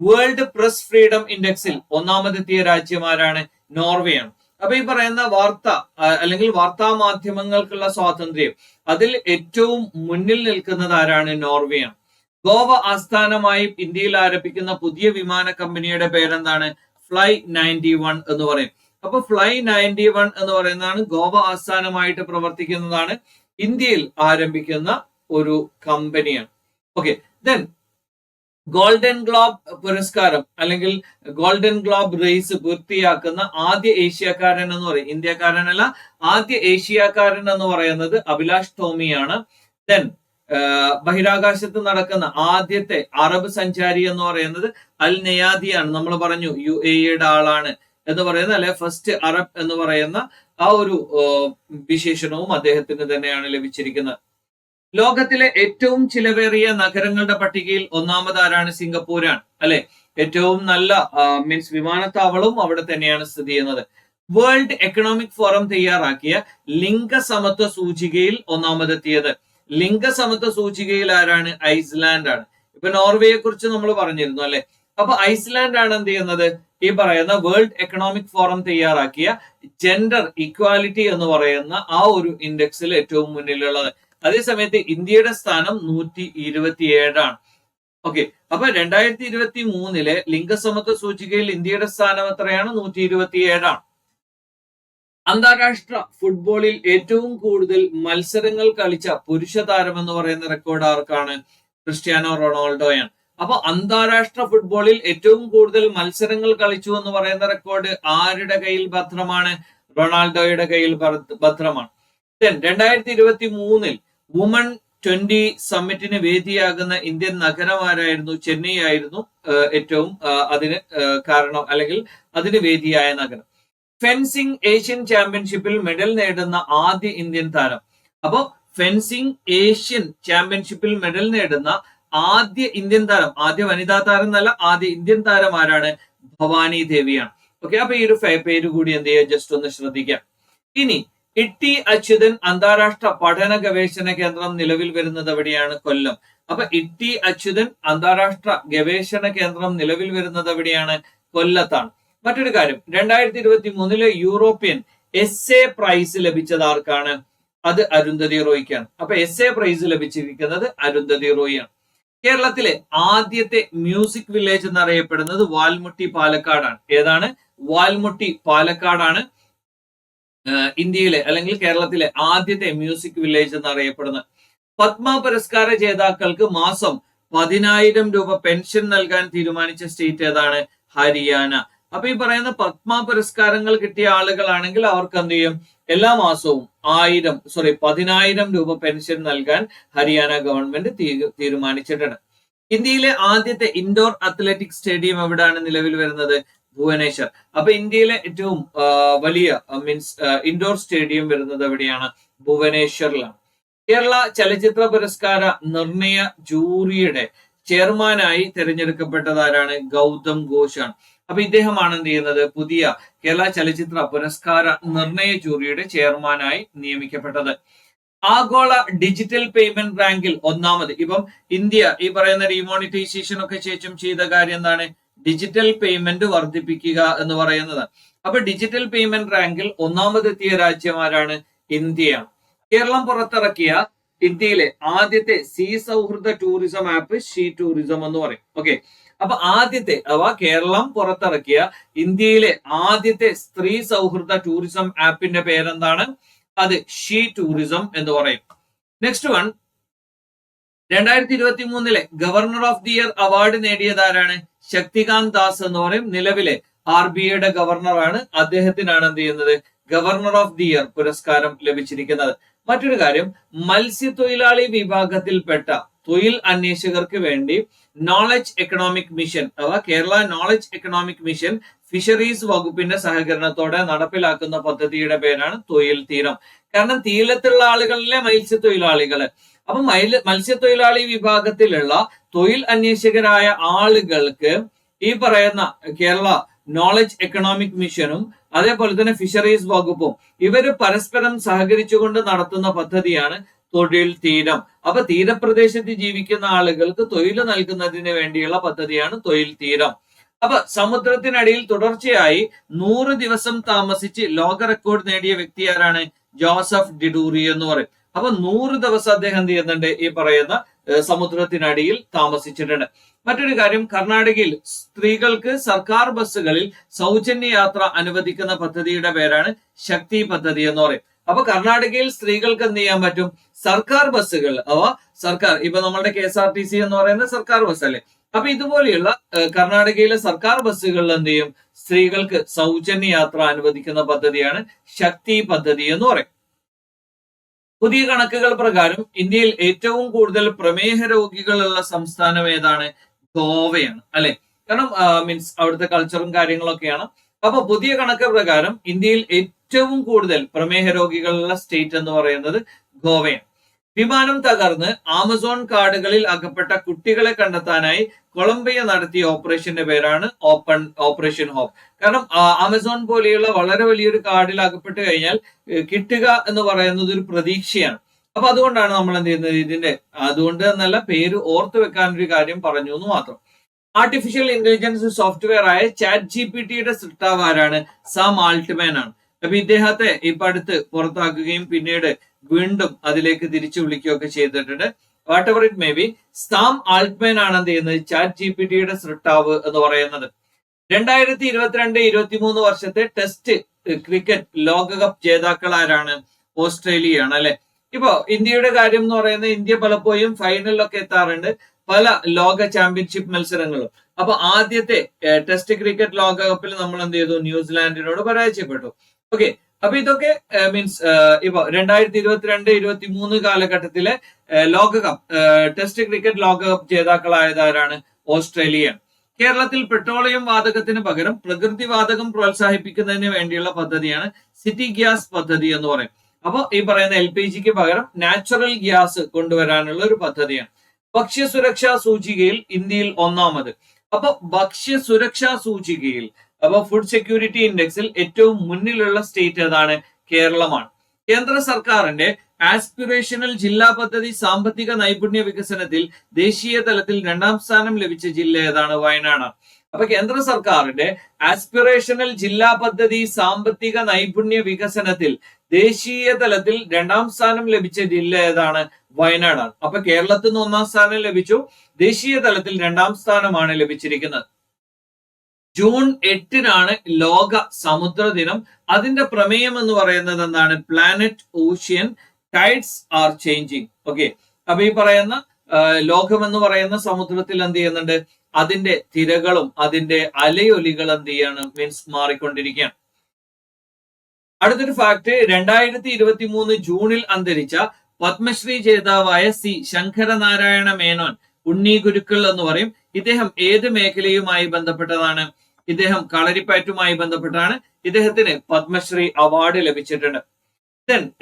A: വേൾഡ് പ്രസ് ഫ്രീഡം ഇൻഡെക്സിൽ ഒന്നാമതെത്തിയ രാജ്യം ആരാണ്? നോർവേയാണ്. അപ്പൊ ഈ പറയുന്ന വാർത്ത അല്ലെങ്കിൽ വാർത്താ മാധ്യമങ്ങൾക്കുള്ള സ്വാതന്ത്ര്യം അതിൽ ഏറ്റവും മുന്നിൽ നിൽക്കുന്നത് ആരാണ്? നോർവേയാണ്. ഗോവ ആസ്ഥാനമായി ഇന്ത്യയിൽ ആരംഭിക്കുന്ന പുതിയ വിമാന കമ്പനിയുടെ പേരെന്താണ്? ഫ്ലൈ 91 എന്ന് പറയും. അപ്പൊ ഫ്ലൈ 91 എന്ന് പറയുന്നതാണ് ഗോവ ആസ്ഥാനമായിട്ട് പ്രവർത്തിക്കുന്നതാണ്, ഇന്ത്യയിൽ ആരംഭിക്കുന്ന ഒരു കമ്പനിയാണ്. ഓക്കെ, ദെൻ ഗോൾഡൻ ഗ്ലോബ് പുരസ്കാരം അല്ലെങ്കിൽ ഗോൾഡൻ ഗ്ലോബ് റേസ് പൂർത്തിയാക്കുന്ന ആദ്യ ഏഷ്യക്കാരൻ എന്ന് പറയും, ഇന്ത്യക്കാരനല്ല, ആദ്യ ഏഷ്യക്കാരൻ എന്ന് പറയുന്നത് അഭിലാഷ് ടോമിയാണ്. ദെൻ ബഹിരാകാശത്ത് നടക്കുന്ന ആദ്യത്തെ അറബ് സഞ്ചാരി എന്ന് പറയുന്നത് അൽ നയാദിയാണ്. നമ്മൾ പറഞ്ഞു UAE ആളാണ് എന്ന് പറയുന്നത്, അല്ലെ ഫസ്റ്റ് അറബ് എന്ന് പറയുന്ന ആ ഒരു വിശേഷണവും അദ്ദേഹത്തിന് തന്നെയാണ് ലഭിച്ചിരിക്കുന്നത്. ലോകത്തിലെ ഏറ്റവും ചിലവേറിയ നഗരങ്ങളുടെ പട്ടികയിൽ ഒന്നാമത് ആരാണ്? സിംഗപ്പൂരാണ്, അല്ലെ? ഏറ്റവും നല്ല മീൻസ് വിമാനത്താവളവും അവിടെ തന്നെയാണ് സ്ഥിതി ചെയ്യുന്നത്. വേൾഡ് എക്കണോമിക് ഫോറം തയ്യാറാക്കിയ ലിംഗസമത്വ സൂചികയിൽ ഒന്നാമതെത്തിയത്, ലിംഗസമത്വ സൂചികയിൽ ആരാണ്? ഐസ്ലാൻഡ് ആണ്. ഇപ്പൊ നോർവേയെ കുറിച്ച് നമ്മൾ പറഞ്ഞിരുന്നു, അല്ലെ? അപ്പൊ ഐസ്ലാൻഡ് ആണ് എന്ത് ചെയ്യുന്നത്? ഈ പറയുന്ന വേൾഡ് എക്കണോമിക് ഫോറം തയ്യാറാക്കിയ ജെൻഡർ ഇക്വാലിറ്റി എന്ന് പറയുന്ന ആ ഒരു ഇൻഡെക്സിൽ ഏറ്റവും മുന്നിലുള്ളത്. അതേസമയത്ത് ഇന്ത്യയുടെ സ്ഥാനം 127ആണ്. ഓക്കെ, അപ്പൊ 2023 ലിംഗസമത്വ സൂചികയിൽ ഇന്ത്യയുടെ സ്ഥാനം എത്രയാണ്? 127ആണ്. അന്താരാഷ്ട്ര ഫുട്ബോളിൽ ഏറ്റവും കൂടുതൽ മത്സരങ്ങൾ കളിച്ച പുരുഷ താരം എന്ന് പറയുന്ന റെക്കോർഡ് ആർക്കാണ്? ക്രിസ്ത്യാനോ റൊണാൾഡോയാണ്. അപ്പൊ അന്താരാഷ്ട്ര ഫുട്ബോളിൽ ഏറ്റവും കൂടുതൽ മത്സരങ്ങൾ കളിച്ചു എന്ന് പറയുന്ന റെക്കോർഡ് ആരുടെ കയ്യിൽ ഭദ്രമാണ്? റൊണാൾഡോയുടെ കയ്യിൽ ഭദ്രമാണ്. 2023 വുമൺ 20 സമ്മിറ്റിന് വേദിയാകുന്ന ഇന്ത്യൻ നഗരമാരായിരുന്നു? ചെന്നൈ ആയിരുന്നു ഏറ്റവും അതിന് കാരണം അല്ലെങ്കിൽ അതിന് വേദിയായ നഗരം. ഫെൻസിംഗ് ഏഷ്യൻ ചാമ്പ്യൻഷിപ്പിൽ മെഡൽ നേടുന്ന ആദ്യ ഇന്ത്യൻ താരം. അപ്പോ ഫെൻസിംഗ് ഏഷ്യൻ ചാമ്പ്യൻഷിപ്പിൽ മെഡൽ നേടുന്ന ആദ്യ ഇന്ത്യൻ താരം, ആദ്യ വനിതാ താരം എന്നല്ല, ആദ്യ ഇന്ത്യൻ താരം ആരാണ്? ഭവാനി ദേവിയാണ്. ഓക്കെ, അപ്പൊ ഈ ഒരു പേര് കൂടി എന്ത് ചെയ്യുക, ജസ്റ്റ് ഒന്ന് ശ്രദ്ധിക്കാം. ഇനി ഇട്ടി അച്യുതൻ അന്താരാഷ്ട്ര പഠന ഗവേഷണ കേന്ദ്രം നിലവിൽ വരുന്നത് എവിടെയാണ്? കൊല്ലം. അപ്പൊ ഇട്ടി അച്യുതൻ അന്താരാഷ്ട്ര ഗവേഷണ കേന്ദ്രം നിലവിൽ വരുന്നത് എവിടെയാണ്? കൊല്ലത്താണ്. മറ്റൊരു കാര്യം, 2023 യൂറോപ്യൻ എസ്എ പ്രൈസ് ലഭിച്ചത് ആർക്കാണ്? അത് അരുന്ധതി റോയ്ക്കാണ്. അപ്പൊ എസ്എ പ്രൈസ് ലഭിച്ചിരിക്കുന്നത് അരുന്ധതി റോയാണ്. കേരളത്തിലെ ആദ്യത്തെ മ്യൂസിക് വില്ലേജ് എന്നറിയപ്പെടുന്നത് വാൽമുട്ടി പാലക്കാടാണ്. ഏതാണ്? വാൽമുട്ടി പാലക്കാടാണ് ഇന്ത്യയിലെ അല്ലെങ്കിൽ കേരളത്തിലെ ആദ്യത്തെ മ്യൂസിക് വില്ലേജ് എന്നറിയപ്പെടുന്നത്. പത്മ പുരസ്കാര ജേതാക്കൾക്ക് മാസം 10,000 രൂപ പെൻഷൻ നൽകാൻ തീരുമാനിച്ച സ്റ്റേറ്റ് ഏതാണ്? ഹരിയാന. അപ്പൊ ഈ പറയുന്ന പത്മ പുരസ്കാരങ്ങൾ കിട്ടിയ ആളുകളാണെങ്കിൽ അവർക്ക് എന്ത് ചെയ്യും? എല്ലാ മാസവും 10,000 രൂപ പെൻഷൻ നൽകാൻ ഹരിയാന ഗവൺമെന്റ് തീരുമാനിച്ചിട്ടുണ്ട്. ഇന്ത്യയിലെ ആദ്യത്തെ ഇൻഡോർ അത്ലറ്റിക് സ്റ്റേഡിയം എവിടെയാണ് നിലവിൽ വരുന്നത്? ഭുവനേശ്വർ. അപ്പൊ ഇന്ത്യയിലെ ഏറ്റവും വലിയ മീൻസ് ഇൻഡോർ സ്റ്റേഡിയം വരുന്നത് എവിടെയാണ്? ഭുവനേശ്വറിലാണ്. കേരള ചലച്ചിത്ര പുരസ്കാര നിർണയ ജൂറിയുടെ ചെയർമാനായി തിരഞ്ഞെടുക്കപ്പെട്ടത് ആരാണ്? ഗൗതം ഘോഷാണ്. അപ്പൊ ഇദ്ദേഹമാണ് എന്ത് ചെയ്യുന്നത്? പുതിയ കേരള ചലച്ചിത്ര പുരസ്കാര നിർണയ ജൂറിയുടെ ചെയർമാനായി നിയമിക്കപ്പെട്ടത്. ആഗോള ഡിജിറ്റൽ പേയ്മെന്റ് റാങ്കിൽ ഒന്നാമത്. ഇപ്പം ഇന്ത്യ ഈ പറയുന്ന ഡിമോണിറ്റൈസേഷൻ ഒക്കെ ശേഷം ചെയ്ത കാര്യം എന്താണ്? ഡിജിറ്റൽ പേയ്മെന്റ് വർദ്ധിപ്പിക്കുക എന്ന് പറയുന്നത്. അപ്പൊ ഡിജിറ്റൽ പേയ്മെന്റ് റാങ്കിൽ ഒന്നാമതെത്തിയ രാജ്യമാരാണ്? ഇന്ത്യയാണ്. കേരളം പുറത്തിറക്കിയ ഇന്ത്യയിലെ ആദ്യത്തെ സ്ത്രീ സൗഹൃദ ടൂറിസം ആപ്പ് ഷീ ടൂറിസം എന്ന് പറയും. ഓക്കെ, അപ്പൊ ആദ്യത്തെ അഥവാ കേരളം പുറത്തിറക്കിയ ഇന്ത്യയിലെ ആദ്യത്തെ സ്ത്രീ സൗഹൃദ ടൂറിസം ആപ്പിന്റെ പേരെന്താണ്? അത് ഷീ ടൂറിസം എന്ന് പറയും. Next one, 2023 governor of the year award നേടിയത് ആരാണ്? ശക്തികാന്ത് ദാസ് എന്ന് പറയും. നിലവിലെ RBIയുടെ ഗവർണറാണ്. അദ്ദേഹത്തിനാണ് എന്ത് ചെയ്യുന്നത്? ഗവർണർ ഓഫ് ദി ഇയർ പുരസ്കാരം ലഭിച്ചിരിക്കുന്നത്. മറ്റൊരു കാര്യം, മത്സ്യത്തൊഴിലാളി വിഭാഗത്തിൽപ്പെട്ട തൊഴിൽ അന്വേഷകർക്ക് വേണ്ടി നോളജ് എക്കണോമിക് മിഷൻ അഥവാ Kerala knowledge economic mission fisheries വകുപ്പിന്റെ സഹകരണത്തോടെ നടപ്പിലാക്കുന്ന പദ്ധതിയുടെ പേരാണ് തൊഴിൽ തീരം. കാരണം തീരത്തുള്ള ആളുകളിലെ മത്സ്യത്തൊഴിലാളികള്, അപ്പൊ മത്സ്യത്തൊഴിലാളി വിഭാഗത്തിലുള്ള തൊഴിൽ അന്വേഷകരായ ആളുകൾക്ക് ഈ പറയുന്ന കേരള നോളജ് എക്കണോമിക് മിഷനും അതേപോലെ തന്നെ ഫിഷറീസ് വകുപ്പും ഇവര് പരസ്പരം സഹകരിച്ചുകൊണ്ട് നടത്തുന്ന പദ്ധതിയാണ് തൊഴിൽ തീരം. അപ്പൊ തീരപ്രദേശത്ത് ജീവിക്കുന്ന ആളുകൾക്ക് തൊഴിൽ നൽകുന്നതിന് വേണ്ടിയുള്ള പദ്ധതിയാണ് തൊഴിൽ തീരം. അപ്പൊ സമുദ്രത്തിനടിയിൽ തുടർച്ചയായി 100 ദിവസം താമസിച്ച് ലോക റെക്കോർഡ് നേടിയ വ്യക്തി ആരാണ്? ജോസഫ് ഡിഡൂറി എന്ന് പറയും. അപ്പൊ 100 ദിവസം അദ്ദേഹം എന്ത് ചെയ്യുന്നുണ്ട്? ഈ പറയുന്ന സമുദ്രത്തിനടിയിൽ താമസിച്ചിട്ടുണ്ട്. മറ്റൊരു കാര്യം, കർണാടകയിൽ സ്ത്രീകൾക്ക് സർക്കാർ ബസ്സുകളിൽ സൗജന്യ യാത്ര അനുവദിക്കുന്ന പദ്ധതിയുടെ പേരാണ് ശക്തി പദ്ധതി എന്ന് പറയും. അപ്പൊ കർണാടകയിൽ സ്ത്രീകൾക്ക് എന്ത് ചെയ്യാൻ പറ്റും? സർക്കാർ ബസ്സുകൾ അഥവാ സർക്കാർ, ഇപ്പൊ നമ്മുടെ KSRTC എന്ന് പറയുന്നത് സർക്കാർ ബസ് അല്ലേ? അപ്പൊ ഇതുപോലെയുള്ള കർണാടകയിലെ സർക്കാർ ബസ്സുകളിൽ എന്ത് ചെയ്യും? സ്ത്രീകൾക്ക് സൗജന്യ യാത്ര അനുവദിക്കുന്ന പദ്ധതിയാണ് ശക്തി പദ്ധതി എന്ന് പറയും. പുതിയ കണക്കുകൾ പ്രകാരം ഇന്ത്യയിൽ ഏറ്റവും കൂടുതൽ പ്രമേഹ രോഗികളുള്ള സംസ്ഥാനം ഏതാണ്? ഗോവയാണ് അല്ലെ? കാരണം മീൻസ് അവിടുത്തെ കൾച്ചറും കാര്യങ്ങളൊക്കെയാണ്. അപ്പൊ പുതിയ കണക്ക് പ്രകാരം ഇന്ത്യയിൽ ഏറ്റവും കൂടുതൽ പ്രമേഹ രോഗികളുള്ള സ്റ്റേറ്റ് എന്ന് പറയുന്നത് ഗോവയാണ്. വിമാനം തകർന്ന് ആമസോൺ കാടുകളിൽ അകപ്പെട്ട കുട്ടികളെ കണ്ടെത്താനായി കൊളംബിയ നടത്തിയ ഓപ്പറേഷന്റെ പേരാണ് ഓപ്പറേഷൻ ഹോപ്പ്. കാരണം ആമസോൺ പോലെയുള്ള വളരെ വലിയൊരു കാടിൽ അകപ്പെട്ട് കഴിഞ്ഞാൽ കിട്ടുക എന്ന് പറയുന്നത് ഒരു പ്രതീക്ഷയാണ്. അപ്പൊ അതുകൊണ്ടാണ് നമ്മൾ എന്ത് ചെയ്യുന്നത്? അതുകൊണ്ട് എന്നല്ല, പേര് ഓർത്തു വെക്കാനൊരു കാര്യം പറഞ്ഞു എന്ന് മാത്രം. ആർട്ടിഫിഷ്യൽ ഇന്റലിജൻസ് സോഫ്റ്റ്വെയർ ആയ ChatGPTയുടെ സൃഷ്ടാവ് ആരാണ്? സാം ആൾട്ട്മാൻ ആണ്. അപ്പൊ ഇദ്ദേഹത്തെ ഇപ്പൊ അടുത്ത് പുറത്താക്കുകയും പിന്നീട് വീണ്ടും അതിലേക്ക് തിരിച്ചു വിളിക്കുകയൊക്കെ ചെയ്തിട്ടുണ്ട്. What ever it may be, Sam Altman ആണ് എന്ത് ചെയ്യുന്നത്? ChatGPTയുടെ സൃഷ്ടാവ് എന്ന് പറയുന്നത്. 2022-23 വർഷത്തെ ടെസ്റ്റ് ക്രിക്കറ്റ് ലോകകപ്പ് ജേതാക്കൾ ആരാണ്? ഓസ്ട്രേലിയയാണ് അല്ലെ? ഇപ്പോ ഇന്ത്യയുടെ കാര്യം എന്ന് പറയുന്നത്, ഇന്ത്യ പലപ്പോഴും ഫൈനലിലൊക്കെ എത്താറുണ്ട് പല ലോക ചാമ്പ്യൻഷിപ്പ് മത്സരങ്ങളും. അപ്പൊ ആദ്യത്തെ ടെസ്റ്റ് ക്രിക്കറ്റ് ലോകകപ്പിൽ നമ്മൾ എന്ത് ചെയ്തു? ന്യൂസിലാൻഡിനോട് പരാജയപ്പെട്ടു. ഓക്കെ, അപ്പൊ ഇതൊക്കെ മീൻസ് ഇപ്പൊ 2022-23 കാലഘട്ടത്തിലെ ലോകകപ്പ് ടെസ്റ്റ് ക്രിക്കറ്റ് ലോകകപ്പ് ജേതാക്കളായതാരാണ്? ഓസ്ട്രേലിയ. കേരളത്തിൽ പെട്രോളിയം വാതകത്തിന് പകരം പ്രകൃതി വാതകം പ്രോത്സാഹിപ്പിക്കുന്നതിന് വേണ്ടിയുള്ള പദ്ധതിയാണ് സിറ്റി ഗ്യാസ് പദ്ധതി എന്ന് പറയും. അപ്പൊ ഈ പറയുന്ന LPGക്ക് പകരം നാച്ചുറൽ ഗ്യാസ് കൊണ്ടുവരാനുള്ള ഒരു പദ്ധതിയാണ്. ഭക്ഷ്യസുരക്ഷാ സൂചികയിൽ ഇന്ത്യയിൽ 1ാമത്. അപ്പൊ ഭക്ഷ്യസുരക്ഷാ സൂചികയിൽ, അപ്പൊ ഫുഡ് സെക്യൂരിറ്റി ഇൻഡെക്സിൽ ഏറ്റവും മുന്നിലുള്ള സ്റ്റേറ്റ് ഏതാണ്? കേരളമാണ്. കേന്ദ്ര സർക്കാരിന്റെ ആസ്പിറേഷണൽ ജില്ലാ പദ്ധതി സാമ്പത്തിക നൈപുണ്യ വികസനത്തിൽ ദേശീയ തലത്തിൽ 2ാം സ്ഥാനം ലഭിച്ച ജില്ല ഏതാണ്? വയനാടാണ്. അപ്പൊ കേന്ദ്ര സർക്കാരിന്റെ ആസ്പിറേഷണൽ ജില്ലാ പദ്ധതി സാമ്പത്തിക നൈപുണ്യ വികസനത്തിൽ ദേശീയ തലത്തിൽ 2ാം സ്ഥാനം ലഭിച്ച ജില്ല ഏതാണ്? വയനാടാണ്. അപ്പൊ കേരളത്തിൽ നിന്ന് 1ാം സ്ഥാനം ലഭിച്ചു, ദേശീയ തലത്തിൽ 2ാം സ്ഥാനമാണ് ലഭിച്ചിരിക്കുന്നത്. ജൂൺ 8-നാണ് ലോക സമുദ്ര ദിനം. അതിന്റെ പ്രമേയം എന്ന് പറയുന്നത് എന്താണ്? Planet ocean tides R changing. Okay, അപ്പൊ ഈ പറയുന്ന ലോകം എന്ന് പറയുന്ന സമുദ്രത്തിൽ എന്ത് ചെയ്യുന്നുണ്ട്? അതിന്റെ തിരകളും അതിന്റെ അലയൊലികൾ എന്ത് ചെയ്യാണ്? മീൻസ് മാറിക്കൊണ്ടിരിക്കുകയാണ്. അടുത്തൊരു ഫാക്ട്, 2023 ജൂണിൽ അന്തരിച്ച പത്മശ്രീ ജേതാവായ C ശങ്കരനാരായണ മേനോൻ, ഉണ്ണി ഗുരുക്കൾ എന്ന് പറയും. ഇദ്ദേഹം ഏത് മേഖലയുമായി ബന്ധപ്പെട്ടതാണ്? ഇദ്ദേഹം കളരിപ്പയറ്റുമായി ബന്ധപ്പെട്ടാണ്. ഇദ്ദേഹത്തിന് പത്മശ്രീ അവാർഡ് ലഭിച്ചിട്ടുണ്ട്.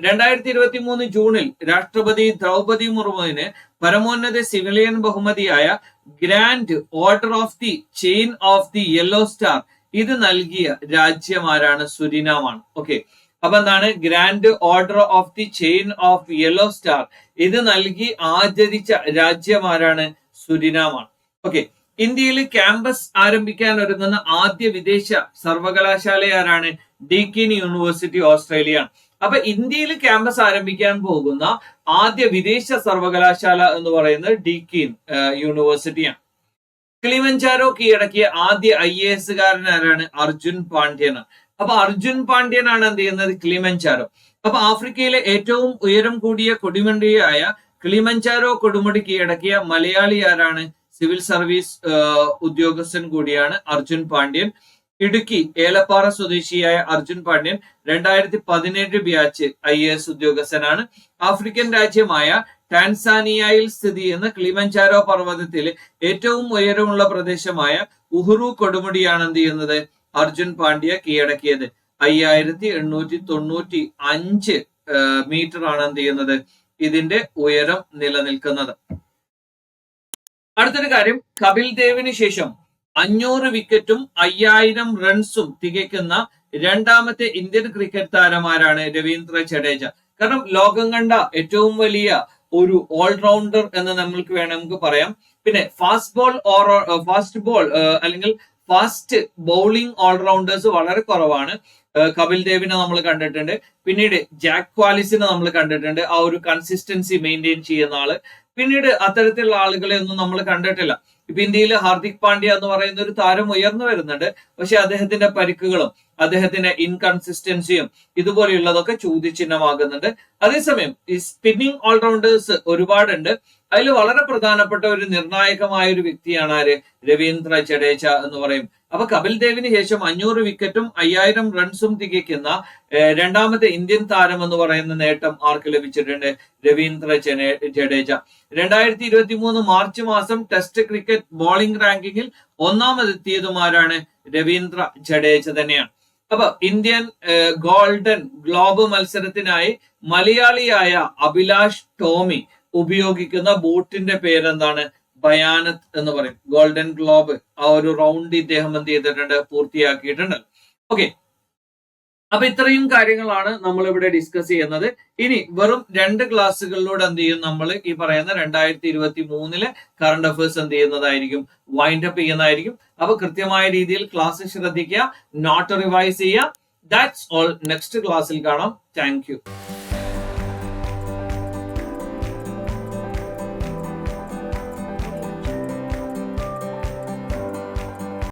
A: 2023 ജൂണിൽ രാഷ്ട്രപതി ദ്രൗപദി മുർമുവിന് പരമോന്നത സിവിലിയൻ ബഹുമതിയായ grand order of the chain of the yellow star ഇത് നൽകിയ രാജ്യം ആരാണ്? സുരിനാമാണ്. ഓക്കെ, അപ്പൊ എന്താണ്? Grand order of the chain of yellow star ഇത് നൽകി ആദരിച്ച രാജ്യം ആരാണ്? സുരിനാമാണ്. ഓക്കെ, ഇന്ത്യയിൽ ക്യാമ്പസ് ആരംഭിക്കാൻ ഒരുങ്ങുന്ന ആദ്യ വിദേശ സർവകലാശാല ആരാണ്? Deakin university, Australia. അപ്പൊ ഇന്ത്യയിൽ ക്യാമ്പസ് ആരംഭിക്കാൻ പോകുന്ന ആദ്യ വിദേശ സർവകലാശാല എന്ന് പറയുന്നത് ഡീക്കിൻ യൂണിവേഴ്സിറ്റിയാണ്. കിളിമഞ്ചാരോ കീഴടക്കിയ ആദ്യ IAS കാരൻ ആരാണ്? അർജുൻ പാണ്ഡ്യനാണ്. അപ്പൊ അർജുൻ പാണ്ഡ്യനാണ് എന്ത് ചെയ്യുന്നത്? കിളിമഞ്ചാരോ. അപ്പൊ ആഫ്രിക്കയിലെ ഏറ്റവും ഉയരം കൂടിയ കൊടുമുടിയായ കിളിമഞ്ചാരോ കൊടുമുടി കീഴടക്കിയ മലയാളി ആരാണ്? സിവിൽ സർവീസ് ഉദ്യോഗസ്ഥൻ കൂടിയാണ് അർജുൻ പാണ്ഡ്യൻ. ഇടുക്കി ഏലപ്പാറ സ്വദേശിയായ അർജുൻ പാണ്ഡ്യൻ 2017 ബാച്ച് IAS ഉദ്യോഗസ്ഥനാണ്. ആഫ്രിക്കൻ രാജ്യമായ ടാൻസാനിയയിൽ സ്ഥിതി ചെയ്യുന്ന കിളിമഞ്ചാരോ പർവ്വതത്തിൽ ഏറ്റവും ഉയരമുള്ള പ്രദേശമായ ഉഹുറു കൊടുമുടിയാണ് എന്ത് ചെയ്യുന്നത്? അർജുൻ പാണ്ഡ്യ കീഴടക്കിയത്. 5895 മീറ്റർ ആണ് എന്ത് ചെയ്യുന്നത്? ഇതിന്റെ ഉയരം നിലനിൽക്കുന്നത്. അടുത്തൊരു കാര്യം, കപിൽ ദേവിന് ശേഷം 500 വിക്കറ്റും 5000 റൺസും തികയ്ക്കുന്ന 2ാമത്തെ ഇന്ത്യൻ ക്രിക്കറ്റ് താരമാരാണ്? രവീന്ദ്ര ജഡേജ. കാരണം ലോകം കണ്ട ഏറ്റവും വലിയ ഒരു ഓൾറൗണ്ടർ എന്ന് നമുക്ക് പറയാം. പിന്നെ ഫാസ്റ്റ് ബോൾ അല്ലെങ്കിൽ ഫാസ്റ്റ് ബൗളിംഗ് ഓൾറൗണ്ടേഴ്സ് വളരെ കുറവാണ്. കപിൽ ദേവിനെ നമ്മൾ കണ്ടിട്ടുണ്ട്, പിന്നീട് ജാക്ക് ക്വാലിസിനെ നമ്മൾ കണ്ടിട്ടുണ്ട്, ആ ഒരു കൺസിസ്റ്റൻസി മെയിൻറ്റെയിൻ ചെയ്യുന്ന ആള്. പിന്നീട് അത്തരത്തിലുള്ള ആളുകളെ ഒന്നും നമ്മൾ കണ്ടിട്ടില്ല. ഇപ്പൊ ഇന്ത്യയിൽ ഹാർദിക് പാണ്ഡ്യ എന്ന് പറയുന്ന ഒരു താരം ഉയർന്നു വരുന്നുണ്ട്, പക്ഷെ അദ്ദേഹത്തിന്റെ പരിക്കുകളും അദ്ദേഹത്തിന്റെ ഇൻകൺസിസ്റ്റൻസിയും ഇതുപോലെയുള്ളതൊക്കെ ചോദ്യചിഹ്നമാകുന്നുണ്ട്. അതേസമയം ഈ സ്പിന്നിങ് ഓൾറൗണ്ടേഴ്സ് ഒരുപാടുണ്ട്. അതിൽ വളരെ പ്രധാനപ്പെട്ട ഒരു നിർണായകമായ ഒരു വ്യക്തിയാണ് ആര്? രവീന്ദ്ര ജഡേജ എന്ന് പറയും. അപ്പൊ കപിൽ ദേവിന് ശേഷം 500 വിക്കറ്റും 5000 റൺസും തികയ്ക്കുന്ന രണ്ടാമത്തെ ഇന്ത്യൻ താരം എന്ന് പറയുന്ന നേട്ടം ആർക്ക് ലഭിച്ചിട്ടുണ്ട്? രവീന്ദ്ര ജഡേജ. 2023 മാർച്ച് മാസം ടെസ്റ്റ് ക്രിക്കറ്റ് ബോളിംഗ് റാങ്കിങ്ങിൽ ഒന്നാമതെത്തിയതുമാരാണ്? രവീന്ദ്ര ജഡേജ തന്നെയാണ്. അപ്പൊ ഇന്ത്യൻ ഗോൾഡൻ ഗ്ലോബ് മത്സരത്തിനായി മലയാളിയായ അഭിലാഷ് ടോമി ഉപയോഗിക്കുന്ന ബൂട്ടിന്റെ പേരെന്താണ്? ഭയാനത്ത് എന്ന് പറയും. ഗോൾഡൻ ഗ്ലോബ് ആ ഒരു റൗണ്ട് ഇദ്ദേഹം എന്ത് ചെയ്തിട്ടുണ്ട്? പൂർത്തിയാക്കിയിട്ടുണ്ട്. ഓക്കെ, അപ്പൊ ഇത്രയും കാര്യങ്ങളാണ് നമ്മൾ ഇവിടെ ഡിസ്കസ് ചെയ്യുന്നത്. ഇനി വെറും 2 ക്ലാസ്സുകളിലൂടെ എന്ത് ചെയ്യും? നമ്മൾ ഈ പറയുന്ന 2023 കറണ്ട് അഫയേഴ്സ് എന്ത് ചെയ്യുന്നതായിരിക്കും? വൈൻഡപ്പ് ചെയ്യുന്നതായിരിക്കും. അപ്പൊ കൃത്യമായ രീതിയിൽ ക്ലാസ് ശ്രദ്ധിക്കുക, നോട്ട് റിവൈസ് ചെയ്യുക. That's all. നെക്സ്റ്റ് ക്ലാസ്സിൽ കാണാം. Thank you.